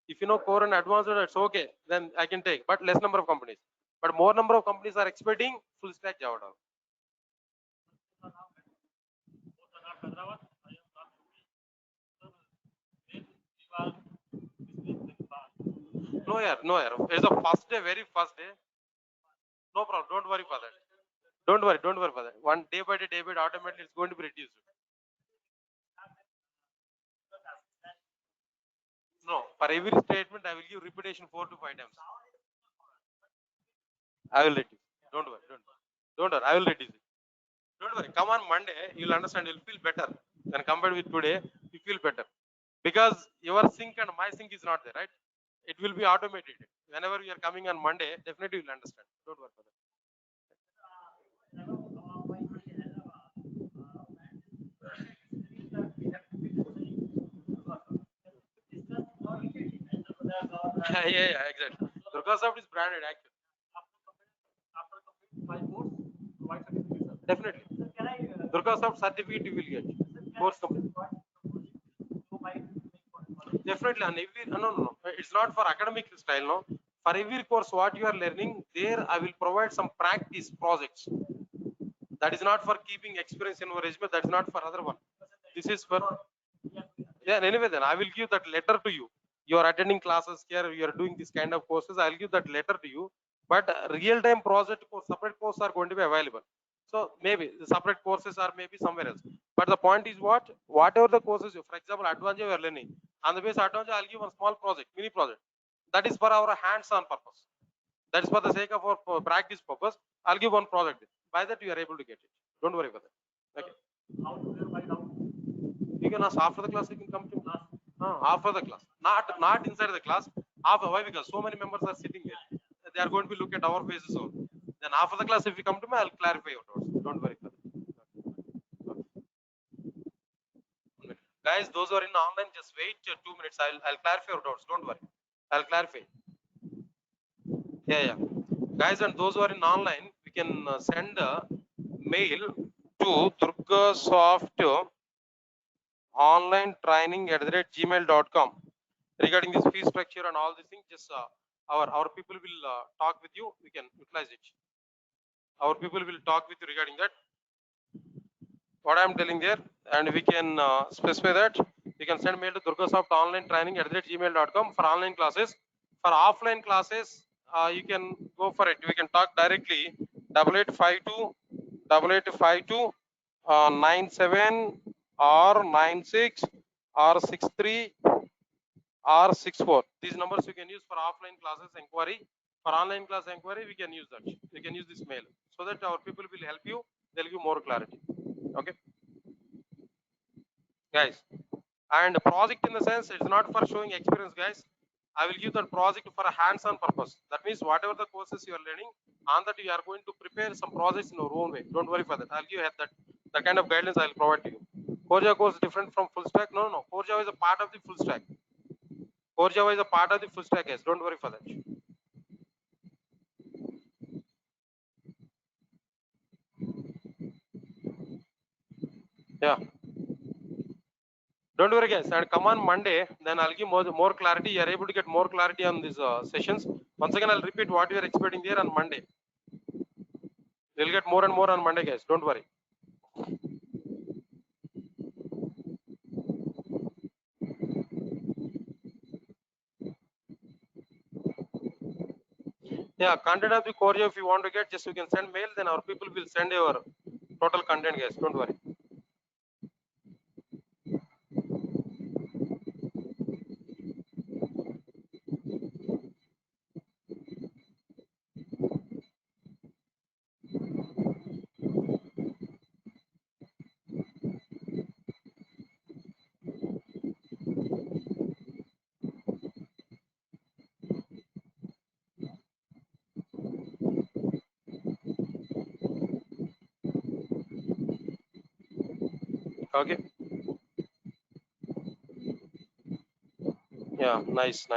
S1: If you know core and advanced, it's okay. Then I can take, but less number of companies. But more number of companies are expecting full stack Java developers. No, yeah, no, yeah. It's the first day, very first day. No problem. Don't worry for that. Don't worry for that. One day by day, automatically it's going to be reduced. No, for every statement, I will give repetition 4 to 5 times. I will reduce. Don't worry. Don't worry. I will reduce it. Don't worry. Come on Monday, you'll understand. You'll feel better than compared with today. You feel better because your sync and my sync is not there, right? It will be automated. Whenever we are coming on Monday, definitely you'll understand. Don't worry for that. Yeah, exactly. Durgasoft is branded actually. Definitely. Durgasoft certificate you will get. Course complete. Definitely. And every no. It's not for academic style, no. For every course what you are learning, there I will provide some practice projects. That is not for keeping experience in your resume. That is not for other one. This is for yeah. Anyway, then I will give that letter to you. You are attending classes here. You are doing this kind of courses. I'll give that letter to you. But real-time project course, separate courses are going to be available. So maybe the separate courses are maybe somewhere else. But the point is what? Whatever the courses, for example, advanced you are learning. On the base advanced, I'll give one small project, mini project. That is for our hands-on purpose. That is for the sake of our practice purpose. I'll give one project. By that you are able to get it. Don't worry about that. Okay. You can ask after the class. You can come to class. After the class, not inside the class. After why? Because so many members are sitting there. They are going to be look at our faces only. Then after the class, if you come to me, I'll clarify your doubts. Don't worry for that. Guys, those who are in online, just wait 2 minutes. I'll clarify your doubts. Don't worry. I'll clarify. Yeah. Guys, and those who are in online, we can send a mail to Durgasoft online training @gmail.com regarding this fee structure and all these things. Just our people will talk with you. We can utilize it. Our people will talk with you regarding that. What I'm telling there, and we can specify that. You can send mail to Durgasoft online training @gmail.com for online classes. For offline classes, you can go for it. We can talk directly. 8852 97 or 96 or 63 or 64. These numbers you can use for offline classes inquiry. For online class inquiry, we can use that. We can use this mail so that our people will help you. They'll give more clarity. Okay, guys. And project in the sense, it's not for showing experience, guys. I will give that project for a hands-on purpose. That means whatever the courses you are learning, on that you are going to prepare some projects in your own way. Don't worry for that. I'll give you that kind of guidance. I'll provide to you. Core Java course is different from full stack. No. Core Java is a part of the full stack. Core Java is a part of the full stack, guys. Don't worry for that. Yeah. Don't worry, guys. And come on Monday, then I'll give more clarity. You are able to get more clarity on these sessions. Once again, I'll repeat what you are expecting there on Monday. You'll get more and more on Monday, guys. Don't worry. Yeah, content of the core if you want to get, just you can send mail, then our people will send your total content, guys. Don't worry. Okay. Yeah, nice.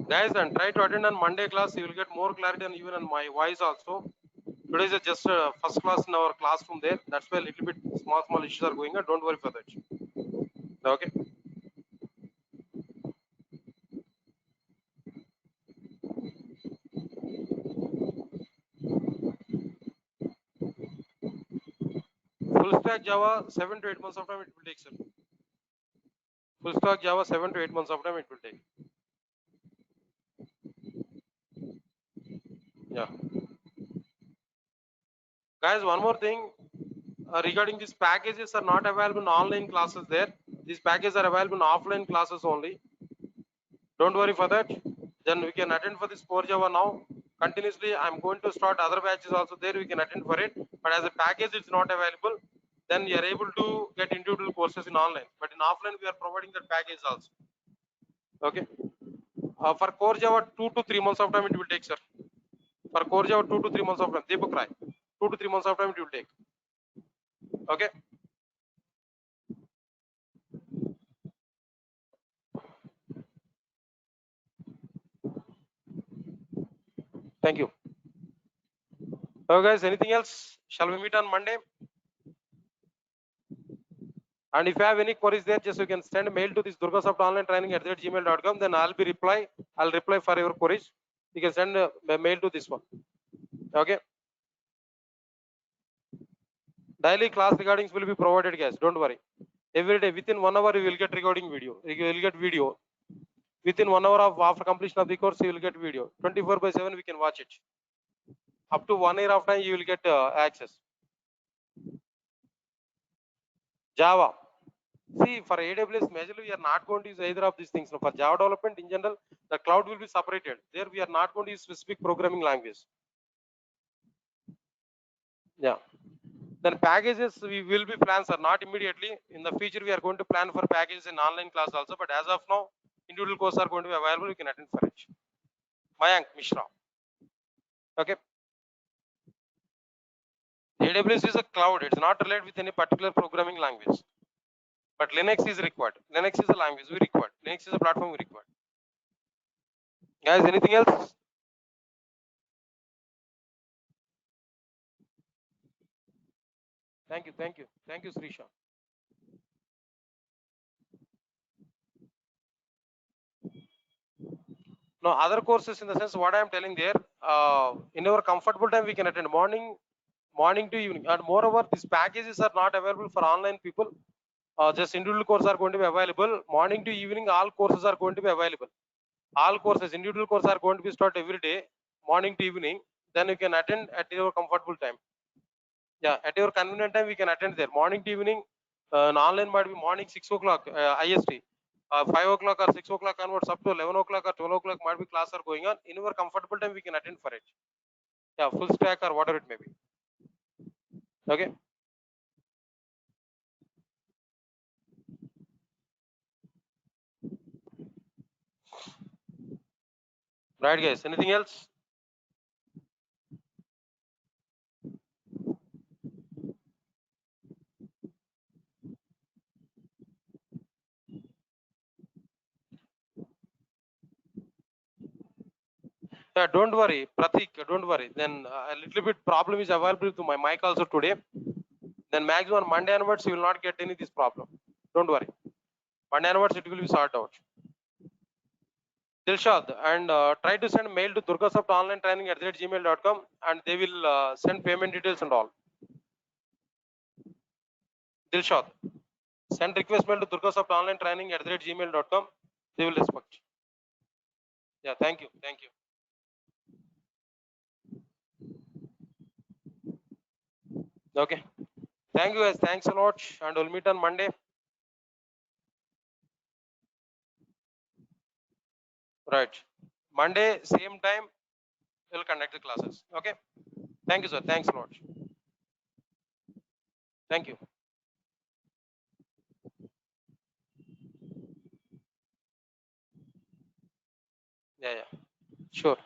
S1: Guys, and try to attend on Monday class. You will get more clarity and even on my voice also. Today is just first class in our classroom there. That's why a little bit small issues are going on. Don't worry for that. Okay. Full stack Java, 7 to 8 months of time it will take, sir. Full stack Java, 7 to 8 months of time it will take. Yeah. Guys, one more thing regarding these packages are not available in online classes there. These packages are available in offline classes only. Don't worry for that. Then we can attend for this core Java now. Continuously, I'm going to start other batches also there. We can attend for it. But as a package, it's not available. Then you are able to get individual courses in online. But in offline, we are providing that package also. Okay. For core Java, 2 to 3 months of time it will take, sir. For core Java, 2 to 3 months of time. Deepak Rai, 2 to 3 months of time it will take. Okay. Thank you. Okay, guys, anything else? Shall we meet on Monday? And if you have any queries there, just you can send a mail to this Durgasoft online training at gmail.com. Then I'll reply for your queries. You can send a mail to this one. Okay. Daily class recordings will be provided, guys. Don't worry. Every day within 1 hour you will get recording video. You will get video. Within 1 hour of after completion of the course, you will get video. 24/7 we can watch it. Up to 1 year of time you will get access. Java. See, for AWS, majorly we are not going to use either of these things. For Java development in general, the cloud will be separated. There we are not going to use specific programming language. Yeah. Then packages we will be plans are not immediately. In the future, we are going to plan for packages in online class also. But as of now, individual courses are going to be available. You can attend for it. Mayank Mishra. Okay. AWS is a cloud. It's not related with any particular programming language. But Linux is required. Linux is a language we require. Linux is a platform we require. Guys, anything else? Thank you, Srisha. No, other courses in the sense what I am telling there, in our comfortable time we can attend morning to evening. And moreover, these packages are not available for online people. Just individual courses are going to be available. Morning to evening, all courses are going to be available. All courses, individual courses are going to be start every day, morning to evening. Then you can attend at your comfortable time. Yeah, at your convenient time we can attend there. Morning to evening, online might be morning 6 o'clock IST. 5 o'clock or 6 o'clock onwards up to 11 o'clock or 12 o'clock might be class are going on. In our comfortable time we can attend for it. Yeah, full stack or whatever it may be. Okay. Right, guys. Anything else? Yeah, don't worry, Pratik. Don't worry. Then a little bit problem is available to my mic also today. Then maximum Monday onwards you will not get any this problem. Don't worry. Monday onwards it will be sorted out. Dilshad, and try to send mail to Durgasoft online training at gmail.com and they will send payment details and all. Dilshad, send request mail to Durgasoft online training at gmail.com. They will respect. Yeah, thank you. Okay. Thank you guys. Thanks a lot. And we'll meet on Monday. Right. Monday, same time, we'll conduct the classes. Okay. Thank you, sir. Thanks a lot. Thank you. Yeah. Sure.